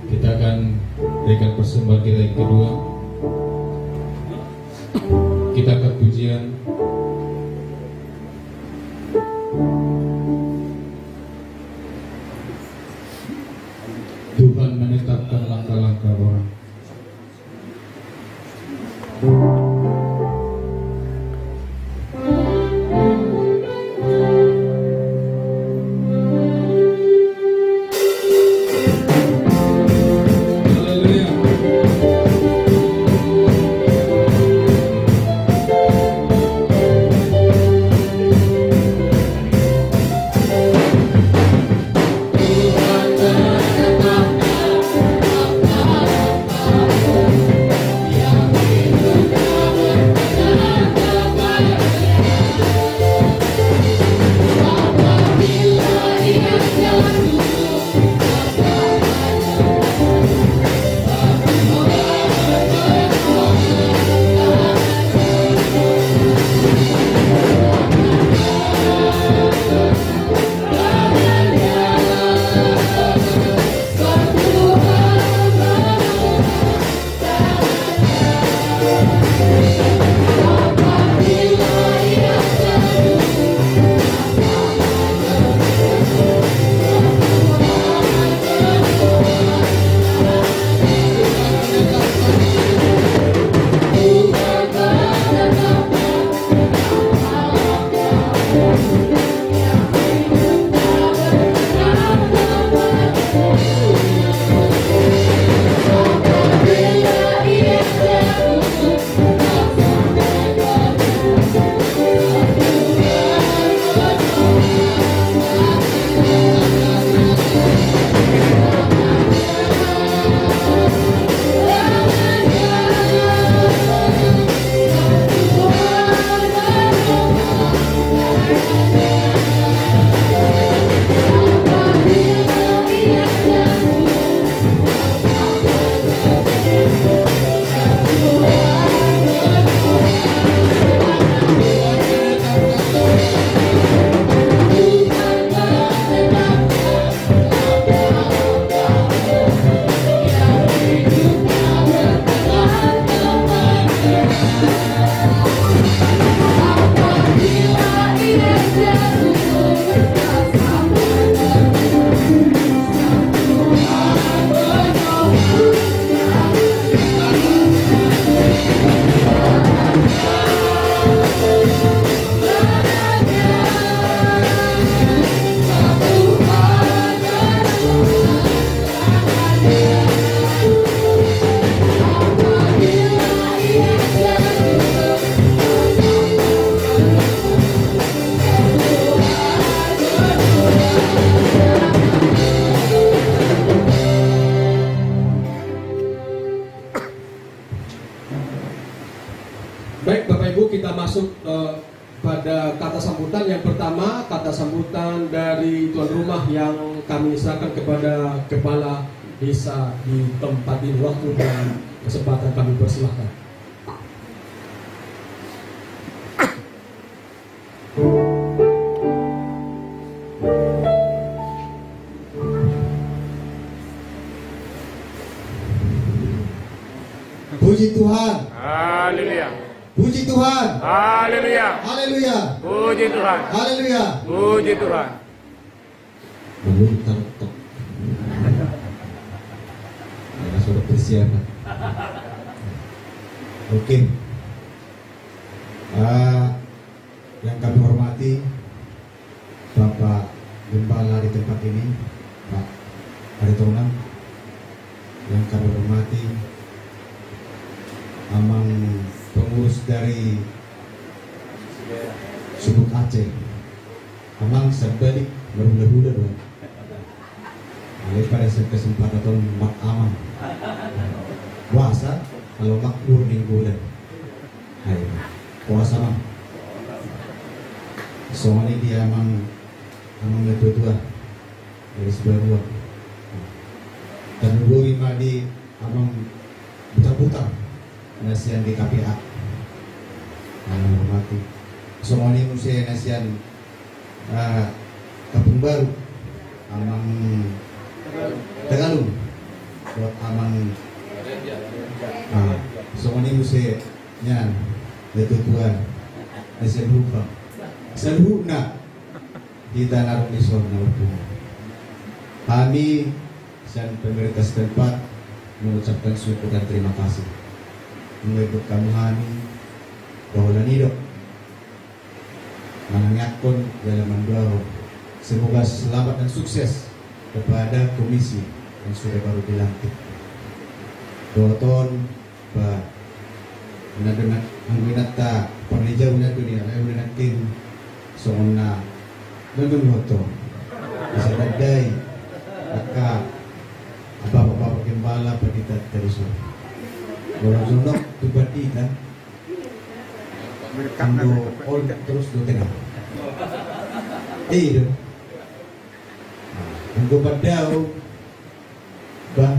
Kita akan berikan persembahan kita yang kedua. Kita akan pujian. Tuhan menetapkan langkah-langkah orang. Haleluya. ada kata sambutan. Yang pertama, kata sambutan dari tuan rumah yang kami serahkan kepada kepala desa di tempat ini. Waktu dan kesempatan kami persilahkan. Puji Tuhan. Haleluya. Puji Tuhan. Haleluya. Haleluya. Puji Tuhan. Haleluya. Puji Tuhan. Belum tertok. Karena sudah persiapan. Oke. Yang kami hormati Bapak Gembala di tempat ini, Pak Aritonang. Yang kami hormati Amang pengurus dari Subuk Aceh, Amang Serbalik berhula-hula doang. Pada kesempatan tahun mak aman puasa kalau makmur minggu dan ayo puasa mah soalnya dia amang lebih tua dari sebelah dua dan dua di amang putar-putar nasian di KPA mati soalnya musim nasian Kampung Baru amang Tegalung buat amang soalnya musim nyan itu tuan nasian lupa seluruhnya kita naruh di sana kami dan pemerintah setempat mengucapkan syukur dan terima kasih mengikut kamu kami bahwa hidup menangakkan dalam mendorong semoga selamat dan sukses kepada komisi yang sudah baru dilantik Doton Pak benar-benar menggunakan perlijau dan dunia yang tim soalnya menunggu bisa dadai maka apa-apa gembala pendeta dari sore orang zonok tubat kita kando all terus do tengah itu untuk padau bah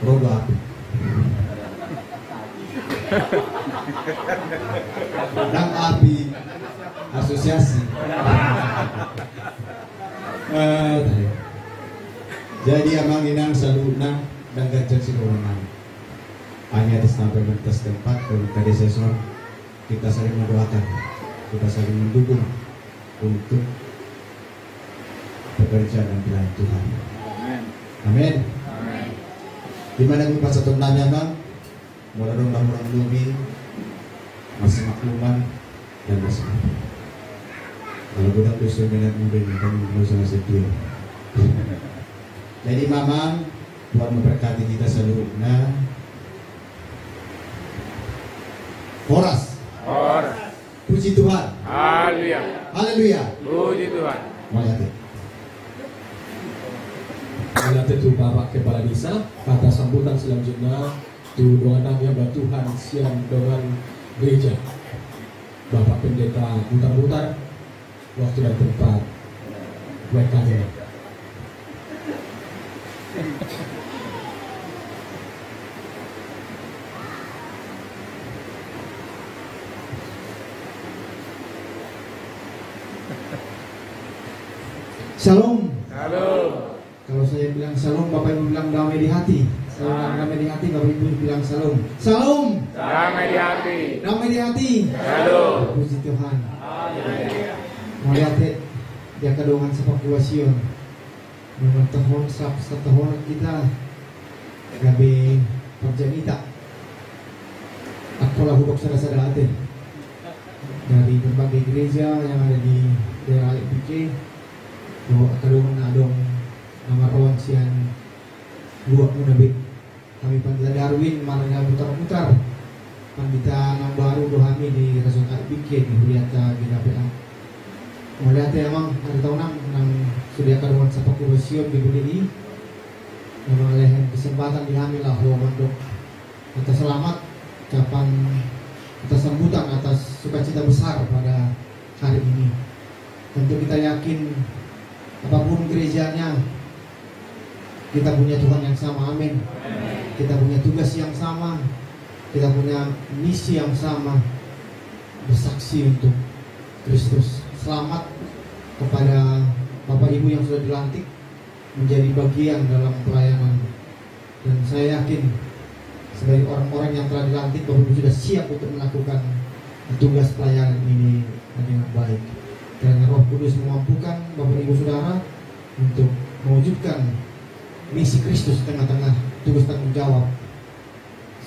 roda api dan api asosiasi jadi amang inang saluna dan gajah siluman hanya atas nama pemerintah setempat pemerintah desa Sor kita saling mendoakan kita saling mendukung untuk bekerja dan pilihan Tuhan. Amin. Di mana kita satu nanya bang, orang lebih masih makluman dan masih. Kalau kita bisa minat mungkin kan bisa sedih. Jadi Mamang Tuhan memberkati kita seluruhnya. Horas. Puji Tuhan. Haleluya. Haleluya. Puji Tuhan. Mulai. Melihat itu Bapak Kepala Desa, kata sambutan selanjutnya tu doa nanya Tuhan siang dengan gereja. Bapak Pendeta mutar-mutar waktu dan tempat buat kami. Shalom. Halo. Kalau saya bilang shalom, Bapak Ibu bilang damai di hati. Saya bilang damai di hati, Bapak Ibu bilang shalom. Shalom. Damai di hati. Damai di hati. Halo. Puji Tuhan. Melihat dia kedongan sepak bola Sion. Memang tahun setahun kita gabi perjanita. Apalah hubuk sada-sada ate dari berbagai gereja yang ada di daerah LPK. Bahwa kedongan adong nama rawan sian luak munabik kami pandita Darwin maranya putar-putar pandita nang baru dohami di Rasul Bikin di Huriata GKPA melihat emang ada tahun nang sudah karuan sepak kurosion di BDI memang lehen kesempatan dihamil lah bahwa mandok kita selamat kapan atas sambutan, atas sukacita besar pada hari ini. Tentu kita yakin apapun gerejanya, kita punya Tuhan yang sama, amin. Kita punya tugas yang sama, kita punya misi yang sama, bersaksi untuk Kristus. Selamat kepada Bapak Ibu yang sudah dilantik menjadi bagian dalam pelayanan. Dan saya yakin sebagai orang-orang yang telah dilantik, Bapak Ibu sudah siap untuk melakukan tugas pelayanan ini dengan baik. Karena Roh Kudus memampukan Bapak Ibu Saudara untuk mewujudkan misi Kristus di tengah-tengah tugas tanggung jawab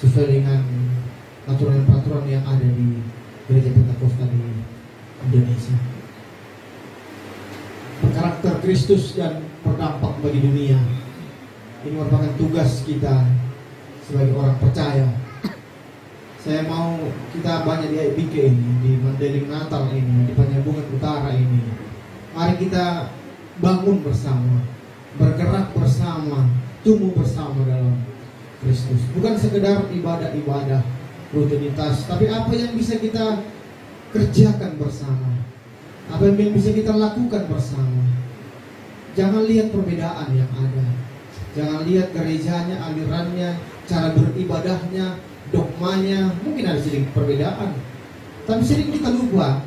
sesuai dengan aturan dan peraturan yang ada di Gereja Pentakosta di Indonesia. Berkarakter Kristus dan berdampak bagi dunia, ini merupakan tugas kita sebagai orang percaya. Saya mau kita banyak di IBK ini, di Mandailing Natal ini, di Penyambungan Utara ini. Mari kita bangun bersama, bergerak bersama, tumbuh bersama dalam Kristus. Bukan sekedar ibadah-ibadah rutinitas, tapi apa yang bisa kita kerjakan bersama, apa yang bisa kita lakukan bersama. Jangan lihat perbedaan yang ada, jangan lihat gerejanya, alirannya, cara beribadahnya, dogmanya. Mungkin ada sedikit perbedaan, tapi sering kita lupa,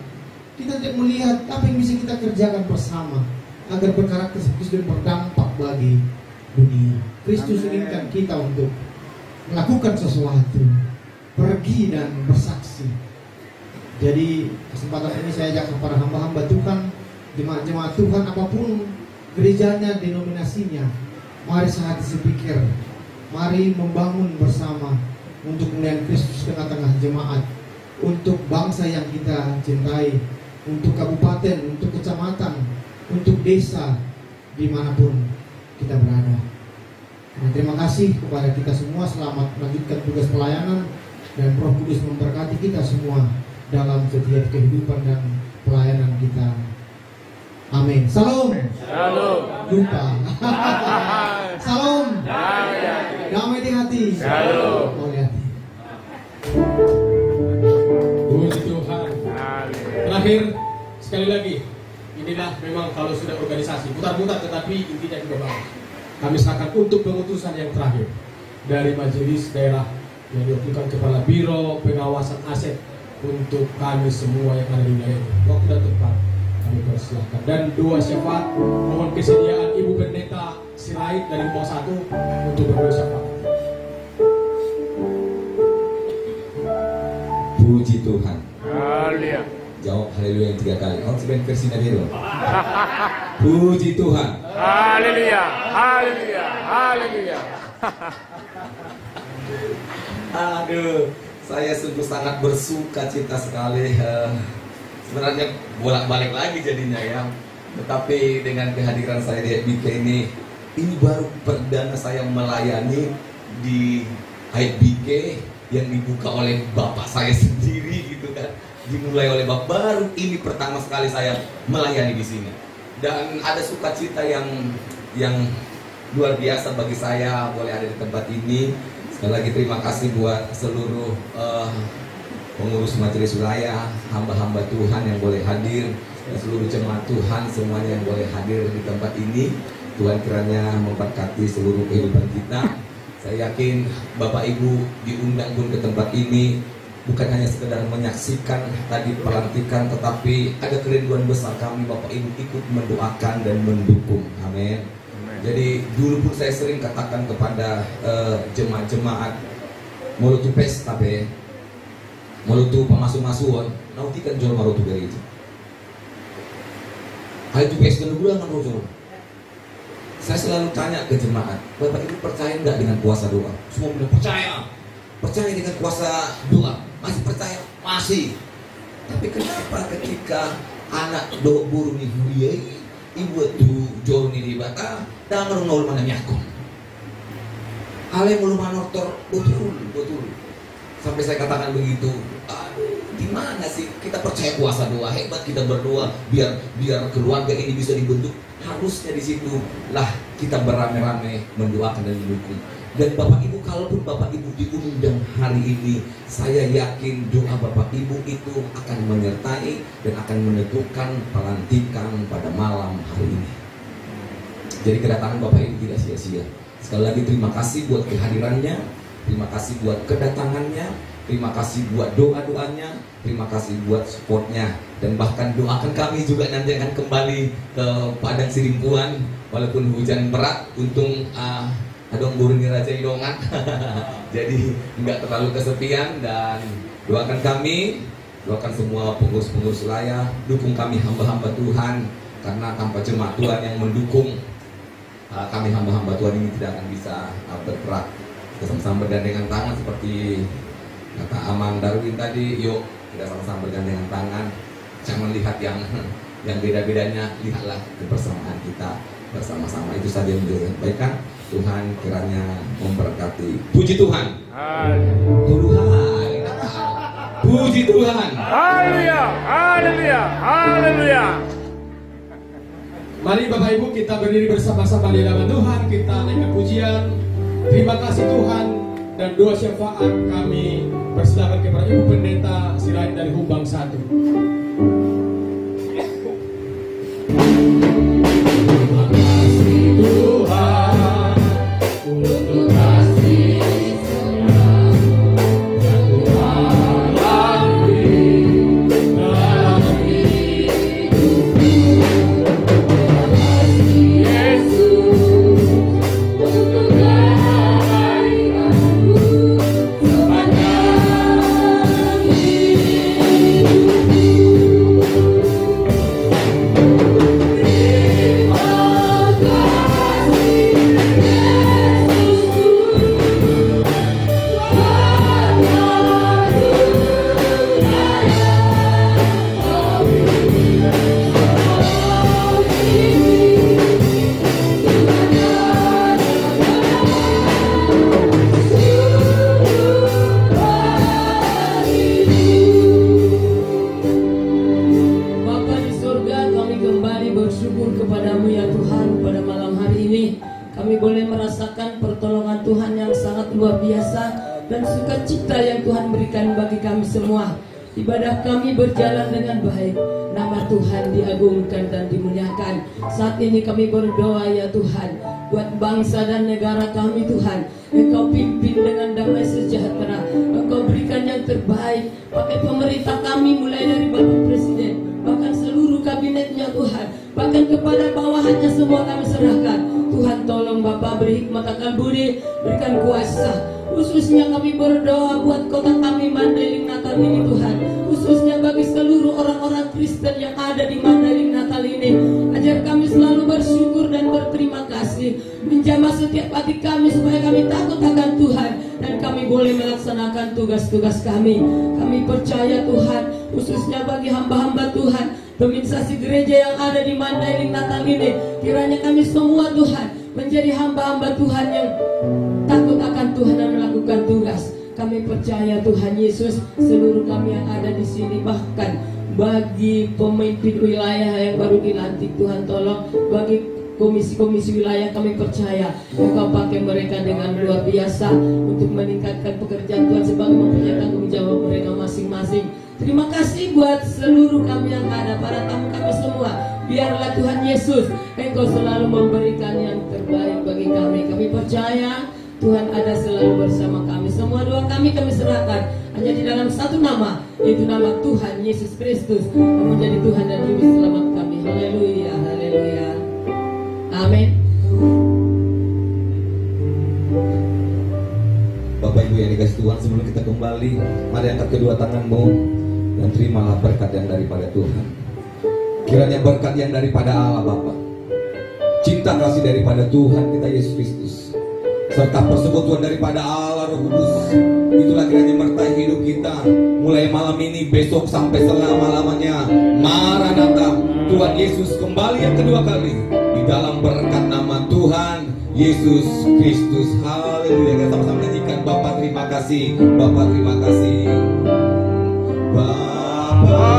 kita tidak melihat apa yang bisa kita kerjakan bersama agar berkarakter Kristus dan berdampak bagi dunia. Kristus inginkan kita untuk melakukan sesuatu, pergi dan bersaksi. Jadi kesempatan ini saya ajak kepada hamba-hamba Tuhan, jemaat-jemaat Tuhan, apapun gerejanya, denominasinya, mari sehati sepikir, mari membangun bersama untuk kemuliaan Kristus tengah-tengah jemaat, untuk bangsa yang kita cintai, untuk kabupaten, untuk kecamatan, untuk desa, dimanapun kita berada. Nah, terima kasih kepada kita semua. Selamat melanjutkan tugas pelayanan, dan Roh Kudus memberkati kita semua dalam setiap kehidupan dan pelayanan kita. Amin. Salam. Shalom. Lupa. Salam. Damai di hati. Shalom. Oleh hati. Puji Tuhan. Terakhir sekali lagi, inilah memang kalau sudah organisasi mutar-mutar, tetapi intinya juga bagus. Kami serahkan untuk pemutusan yang terakhir dari majelis daerah yang diwakilkan kepala Biro Pengawasan Aset untuk kami semua yang ada di wilayah ini. Waktu dan tempat kami persilahkan, dan dua syafaat mohon kesediaan Ibu Pendeta Sirait dari Bawah 1 untuk berdua syafaat. Puji Tuhan. Haleluya. Jawab haleluya yang 3 kali. Oh, sebenarnya versi Nabiro. Puji Tuhan. Haleluya. Haleluya. Haleluya. Aduh, saya sungguh sangat bersuka cita sekali. Sebenarnya bolak-balik lagi jadinya ya. Tetapi dengan kehadiran saya di HBK ini baru perdana saya melayani di HBK yang dibuka oleh bapak saya sendiri gitu kan. Dimulai oleh bapak, baru ini pertama sekali saya melayani di sini. Dan ada sukacita yang luar biasa bagi saya boleh ada di tempat ini. Sekali lagi terima kasih buat seluruh pengurus majelis wilayah, hamba-hamba Tuhan yang boleh hadir, dan seluruh jemaat Tuhan semuanya yang boleh hadir di tempat ini. Tuhan kiranya memberkati seluruh kehidupan kita. Saya yakin Bapak Ibu diundang pun ke tempat ini bukan hanya sekedar menyaksikan tadi pelantikan, tetapi ada kerinduan besar kami Bapak Ibu ikut mendoakan dan mendukung. Amin. Jadi dulu pun saya sering katakan kepada jemaat-jemaat molutu pesta be, molutu pamasu-masuan, nautikan jol marotu gereja. Hal itu pesta dulu dengan rojol. Saya selalu tanya ke jemaat, Bapak Ibu percaya nggak dengan kuasa doa? Semua bilang percaya. Percaya dengan kuasa doa? Masih percaya? Masih. Tapi kenapa ketika anak do burung ni dia ibu tu jol ni di bata dangar nol mana nyakon. Ale mulu manortor betul. Sampai saya katakan begitu, aduh, gimana sih kita percaya kuasa doa, hebat kita berdoa biar keluarga ini bisa dibentuk. Harusnya di situ lah kita beramai-ramai mendoakan dan mendukung. Dan Bapak Ibu, kalaupun Bapak Ibu diundang hari ini, saya yakin doa Bapak Ibu itu akan menyertai dan akan menentukan pelantikan pada malam hari ini. Jadi kedatangan Bapak Ibu tidak sia-sia. Sekali lagi terima kasih buat kehadirannya, terima kasih buat kedatangannya, terima kasih buat doa-doanya, terima kasih buat supportnya. Dan bahkan doakan kami juga nanti akan kembali ke Padang Sirimpuan, walaupun hujan berat, untung adong burung Raja Idongan. Jadi nggak terlalu kesepian. Dan doakan kami, doakan semua pengurus-pengurus wilayah, dukung kami hamba-hamba Tuhan, karena tanpa jemaat Tuhan yang mendukung kami hamba-hamba Tuhan ini tidak akan bisa bergerak. Kita sama-sama bergandengan tangan seperti kata Amang Darwin tadi, yuk kita sama-sama bergandengan tangan. Jangan lihat yang beda-bedanya, lihatlah kebersamaan kita bersama-sama. Itu saja yang disampaikan. Tuhan kiranya memberkati. Puji Tuhan. Tuhan. Puji Tuhan. Haleluya, haleluya, haleluya. Mari Bapak Ibu kita berdiri bersama-sama di hadapan Tuhan. Kita naikkan pujian. Terima kasih Tuhan. Dan doa syafaat kami persilakan kepada Ibu Pendeta Sirait dari Humbang 1. Terima kasih Tuhan untuk kasih sayang-Mu yang Tuhan beri dalam hidupku. Terima kasih Yesus untuk kebaikan-Mu sepanjang Bapa di surga, kami kembali bersyukur kepadamu ya Tuhan. Pada malam hari ini kami boleh merasakan pertolongan Tuhan yang sangat luar biasa dan sukacita yang Tuhan berikan bagi kami semua. Ibadah kami berjalan dengan baik, nama Tuhan diagungkan dan dimuliakan. Saat ini kami berdoa ya Tuhan, buat bangsa dan negara kami Tuhan. Engkau pimpin dengan damai sejahtera, Engkau berikan yang terbaik. Pakai pemerintah kami mulai dari Bapak Presiden, bahkan seluruh kabinetnya Tuhan, bahkan kepada bawahannya semua kami serahkan. Tuhan tolong Bapak beri hikmat akal budi, berikan kuasa. Khususnya kami berdoa buat kota kami Mandailing Natal ini Tuhan, khususnya bagi seluruh orang-orang Kristen yang ada di Mandailing Natal ini. Ajar kami selalu bersyukur dan berterima kasih, menjamah setiap hati kami supaya kami takut akan Tuhan dan kami boleh melaksanakan tugas-tugas kami. Kami percaya Tuhan, khususnya bagi hamba-hamba Tuhan, domisasi gereja yang ada di Mandailing Natal ini, kiranya kami semua Tuhan menjadi hamba-hamba Tuhan yang takut akan Tuhan dan melakukan tugas. Kami percaya Tuhan Yesus, seluruh kami yang ada di sini, bahkan bagi pemimpin wilayah yang baru dilantik, Tuhan tolong bagi komisi-komisi wilayah, kami percaya Engkau pakai mereka dengan luar biasa untuk meningkatkan pekerjaan Tuhan sebagai mempunyai tanggung jawab mereka masing-masing. Terima kasih buat seluruh kami yang ada, para tamu kami semua. Biarlah Tuhan Yesus Engkau selalu memberikan yang terbaik bagi kami. Kami percaya Tuhan ada selalu bersama kami. Semua doa kami serahkan hanya di dalam satu nama, yaitu nama Tuhan Yesus Kristus yang menjadi Tuhan dan Juru Selamat kami. Haleluya, haleluya. Amin. Bapak Ibu yang dikasih Tuhan, sebelum kita kembali, mari angkat kedua tanganmu dan terimalah berkat yang daripada Tuhan. Kiranya berkat yang daripada Allah Bapa, cinta kasih daripada Tuhan kita Yesus Kristus, serta persekutuan daripada Allah Roh Kudus, itulah kiranya menyertai hidup kita mulai malam ini, besok sampai selama-lamanya. Maranatha, Tuhan Yesus kembali yang kedua kali. Di dalam berkat nama Tuhan Yesus Kristus. Haleluya. Kita sama-sama nyanyikan. Bapa terima kasih, Bapa terima kasih, Bapa terima kasih, Bapa.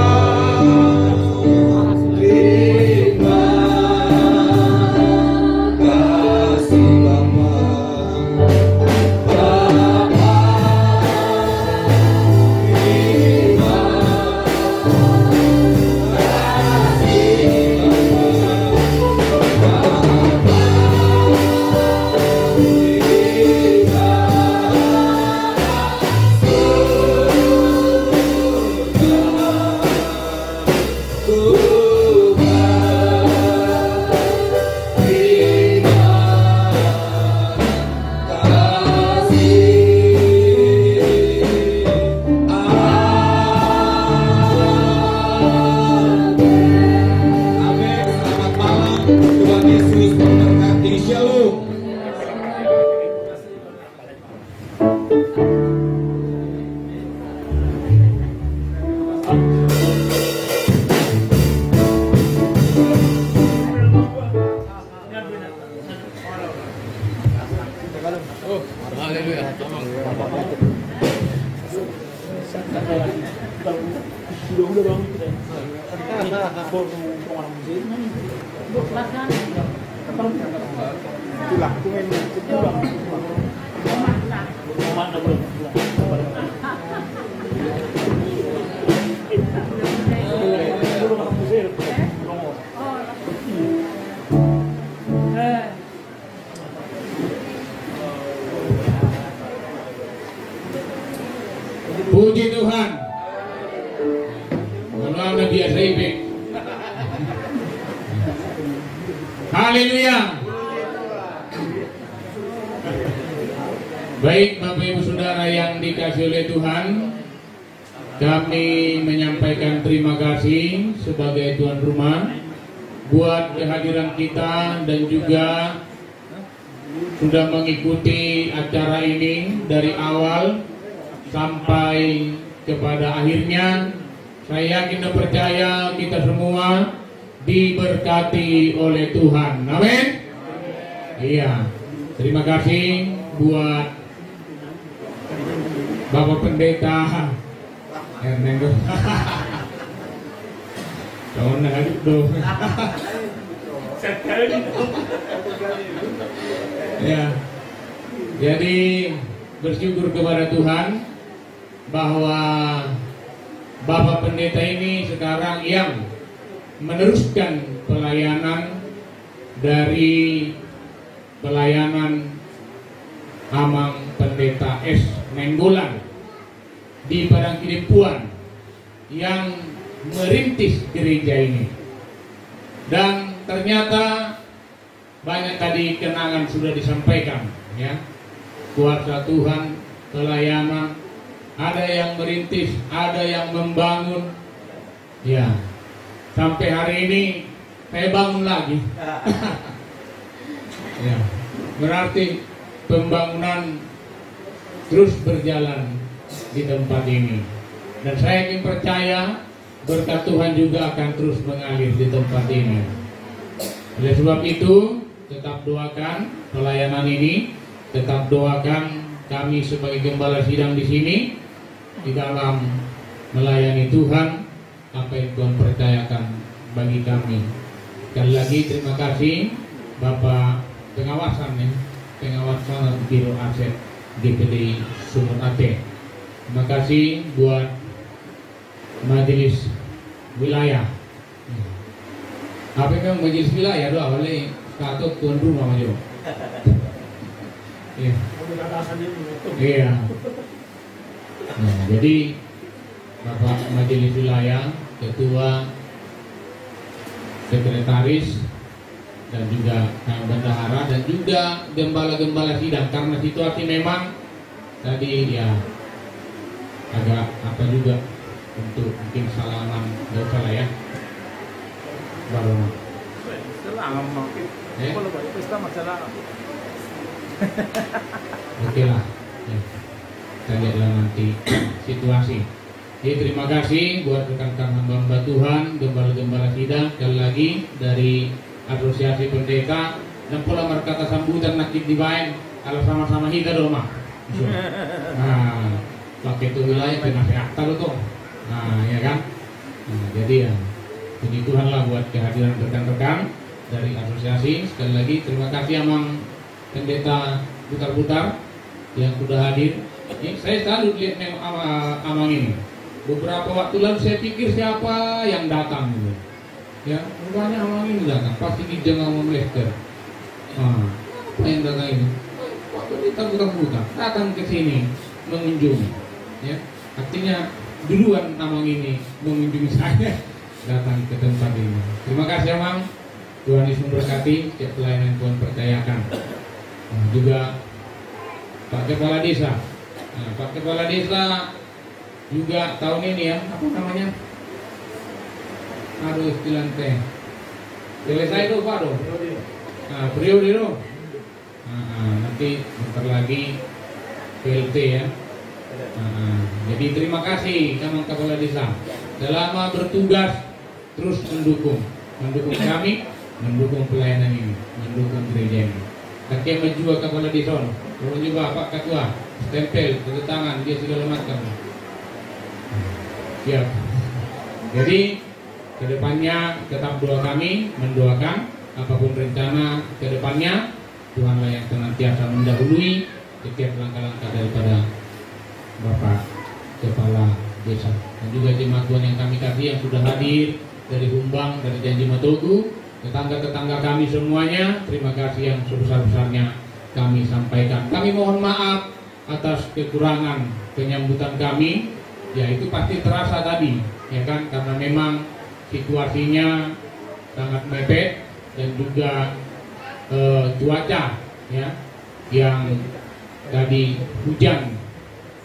Puji Tuhan. Malam biasa ibe. Haleluya. Baik Bapak Ibu Saudara yang dikasihi oleh Tuhan, kami menyampaikan terima kasih sebagai tuan rumah buat kehadiran kita dan juga sudah mengikuti acara ini dari awal sampai kepada akhirnya. Saya yakin dan percaya kita semua diberkati oleh Tuhan. Amin. Iya. Terima kasih buat Bapak Pendeta Ernendo. Jangan ngaduk dong. Ya. Jadi bersyukur kepada Tuhan bahwa Bapak Pendeta ini sekarang yang meneruskan pelayanan dari pelayanan Amang Pendeta S. Nenggolan di Padang Kidimpuan yang merintis gereja ini. Dan ternyata banyak tadi kenangan sudah disampaikan, ya. Kuasa Tuhan, pelayanan, ada yang merintis, ada yang membangun, ya. Sampai hari ini saya bangun lagi. Ya, berarti pembangunan terus berjalan di tempat ini. Dan saya yakin percaya berkat Tuhan juga akan terus mengalir di tempat ini. Oleh sebab itu, tetap doakan pelayanan ini, tetap doakan kami sebagai gembala sidang di sini di dalam melayani Tuhan apa yang Tuhan percayakan bagi kami. Sekali lagi terima kasih Bapak pengawasan, ya, pengawasan Biro Aset DPD Sumur Aceh. Terima kasih buat majelis wilayah. Apa yang majelis wilayah doa oleh satu tuan rumah maju. Iya. Iya. Nah, jadi Bapak majelis wilayah, ketua, sekretaris, dan juga bendahara dan juga gembala-gembala sidang, karena situasi memang tadi ya agak apa juga untuk mungkin salaman nggak salah ya baru oke lah ya. Kita lihatlah nanti situasi. Jadi terima kasih buat rekan-rekan hamba Tuhan, gembala-gembala sidang sekali lagi dari asosiasi pendeta dan pula berkata sambutan nakit dibain kalau sama-sama kita dong mah. Nah, pakai itu wilayah penasehat tuh. Nah, ya kan. Nah, jadi ya puji Tuhan lah buat kehadiran rekan-rekan dari asosiasi. Sekali lagi terima kasih Amang Pendeta Butar-Butar yang sudah hadir. Saya selalu lihat Amang ini. Beberapa waktu lalu saya pikir siapa yang datang gitu. Ya, rupanya Amang ini datang. Pasti di Jengawan Lester. Apa yang datang ini? Waktu kita buta-buta datang ke sini mengunjungi. Ya, artinya duluan Amang ini mengunjungi saya datang ke tempat ini. Terima kasih Amang. Tuhan Yesus memberkati setiap pelayanan yang Tuhan percayakan. Juga Pak Kepala Desa. Nah, Pak Kepala Desa juga tahun ini ya, apa namanya? Aduh, istilah teh. Selesai tuh Pak dong. Nah, periode dong. Nanti bentar lagi PLT ya. Jadi terima kasih sama Kepala Desa. Selama bertugas terus mendukung kami, mendukung pelayanan ini, mendukung gereja ini. Kakek menjual Kepala Desa. Kalau juga Pak Ketua, stempel, tanda tangan, dia sudah lematkan. Siap. Jadi kedepannya tetap doa kami, mendoakan apapun rencana kedepannya, Tuhanlah yang senantiasa mendahului setiap langkah-langkah daripada Bapak Kepala Desa dan juga jemaat Tuhan yang kami kasih yang sudah hadir dari Humbang, dari Janji Matogu, tetangga-tetangga kami semuanya, terima kasih yang sebesar-besarnya kami sampaikan. Kami mohon maaf atas kekurangan penyambutan kami, ya itu pasti terasa tadi, ya kan, karena memang situasinya sangat mepet dan juga cuaca ya yang tadi hujan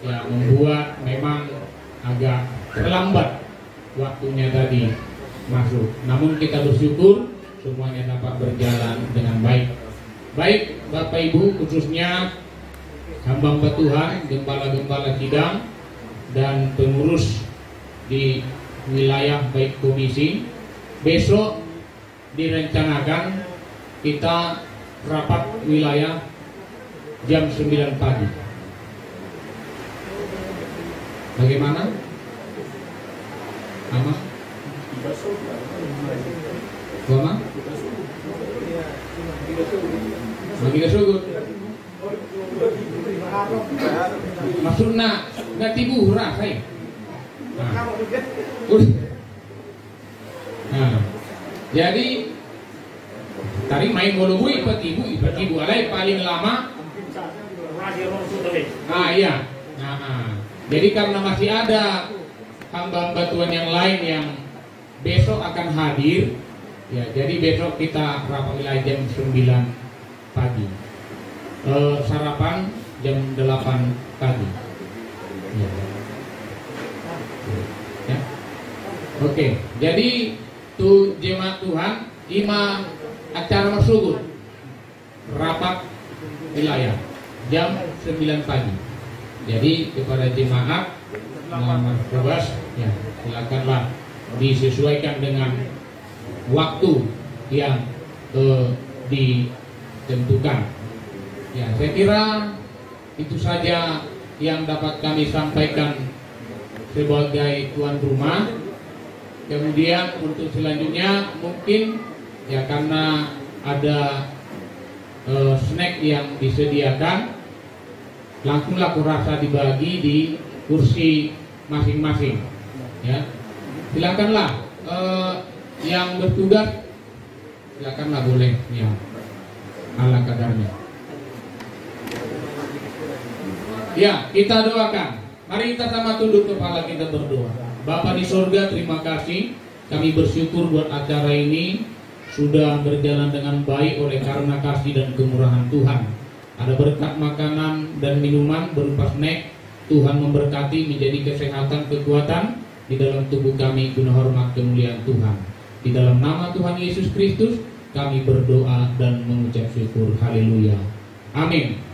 ya membuat memang agak terlambat waktunya tadi masuk. Namun kita bersyukur semuanya dapat berjalan dengan baik. Baik Bapak Ibu, khususnya hamba-hamba Tuhan, gembala-gembala sidang dan pengurus di wilayah baik komisi, besok direncanakan kita rapat wilayah jam 9 pagi. Bagaimana? Ama? Bagaimana? Bagi sugut. Maksudnya nggak tibu rasai. Nah, jadi tadi main bolobui ibu alai paling lama. Iya. Jadi karena masih ada hamba-hamba Tuhan yang lain yang besok akan hadir, ya. Jadi besok kita rapat wilayah jam 9 pagi. Sarapan jam 8 pagi. Ya. Oke. Jadi tuh jemaat Tuhan ima acara masuk rapat wilayah jam 9 pagi. Jadi kepada jemaat melamar bebas, ya silakanlah disesuaikan dengan waktu yang ditentukan. Ya, saya kira itu saja yang dapat kami sampaikan sebagai tuan rumah. Kemudian untuk selanjutnya mungkin ya karena ada snack yang disediakan, langsunglah kurasa dibagi di kursi masing-masing. Ya, silakanlah yang bertugas, silakanlah boleh ya ala kadarnya. Ya, kita doakan. Mari kita sama tunduk kepala, kita berdoa. Bapa di sorga, terima kasih. Kami bersyukur buat acara ini sudah berjalan dengan baik oleh karena kasih dan kemurahan Tuhan. Ada berkat makanan dan minuman berupa snack. Tuhan memberkati menjadi kesehatan, kekuatan di dalam tubuh kami guna hormat kemuliaan Tuhan. Di dalam nama Tuhan Yesus Kristus kami berdoa dan mengucap syukur. Haleluya. Amin.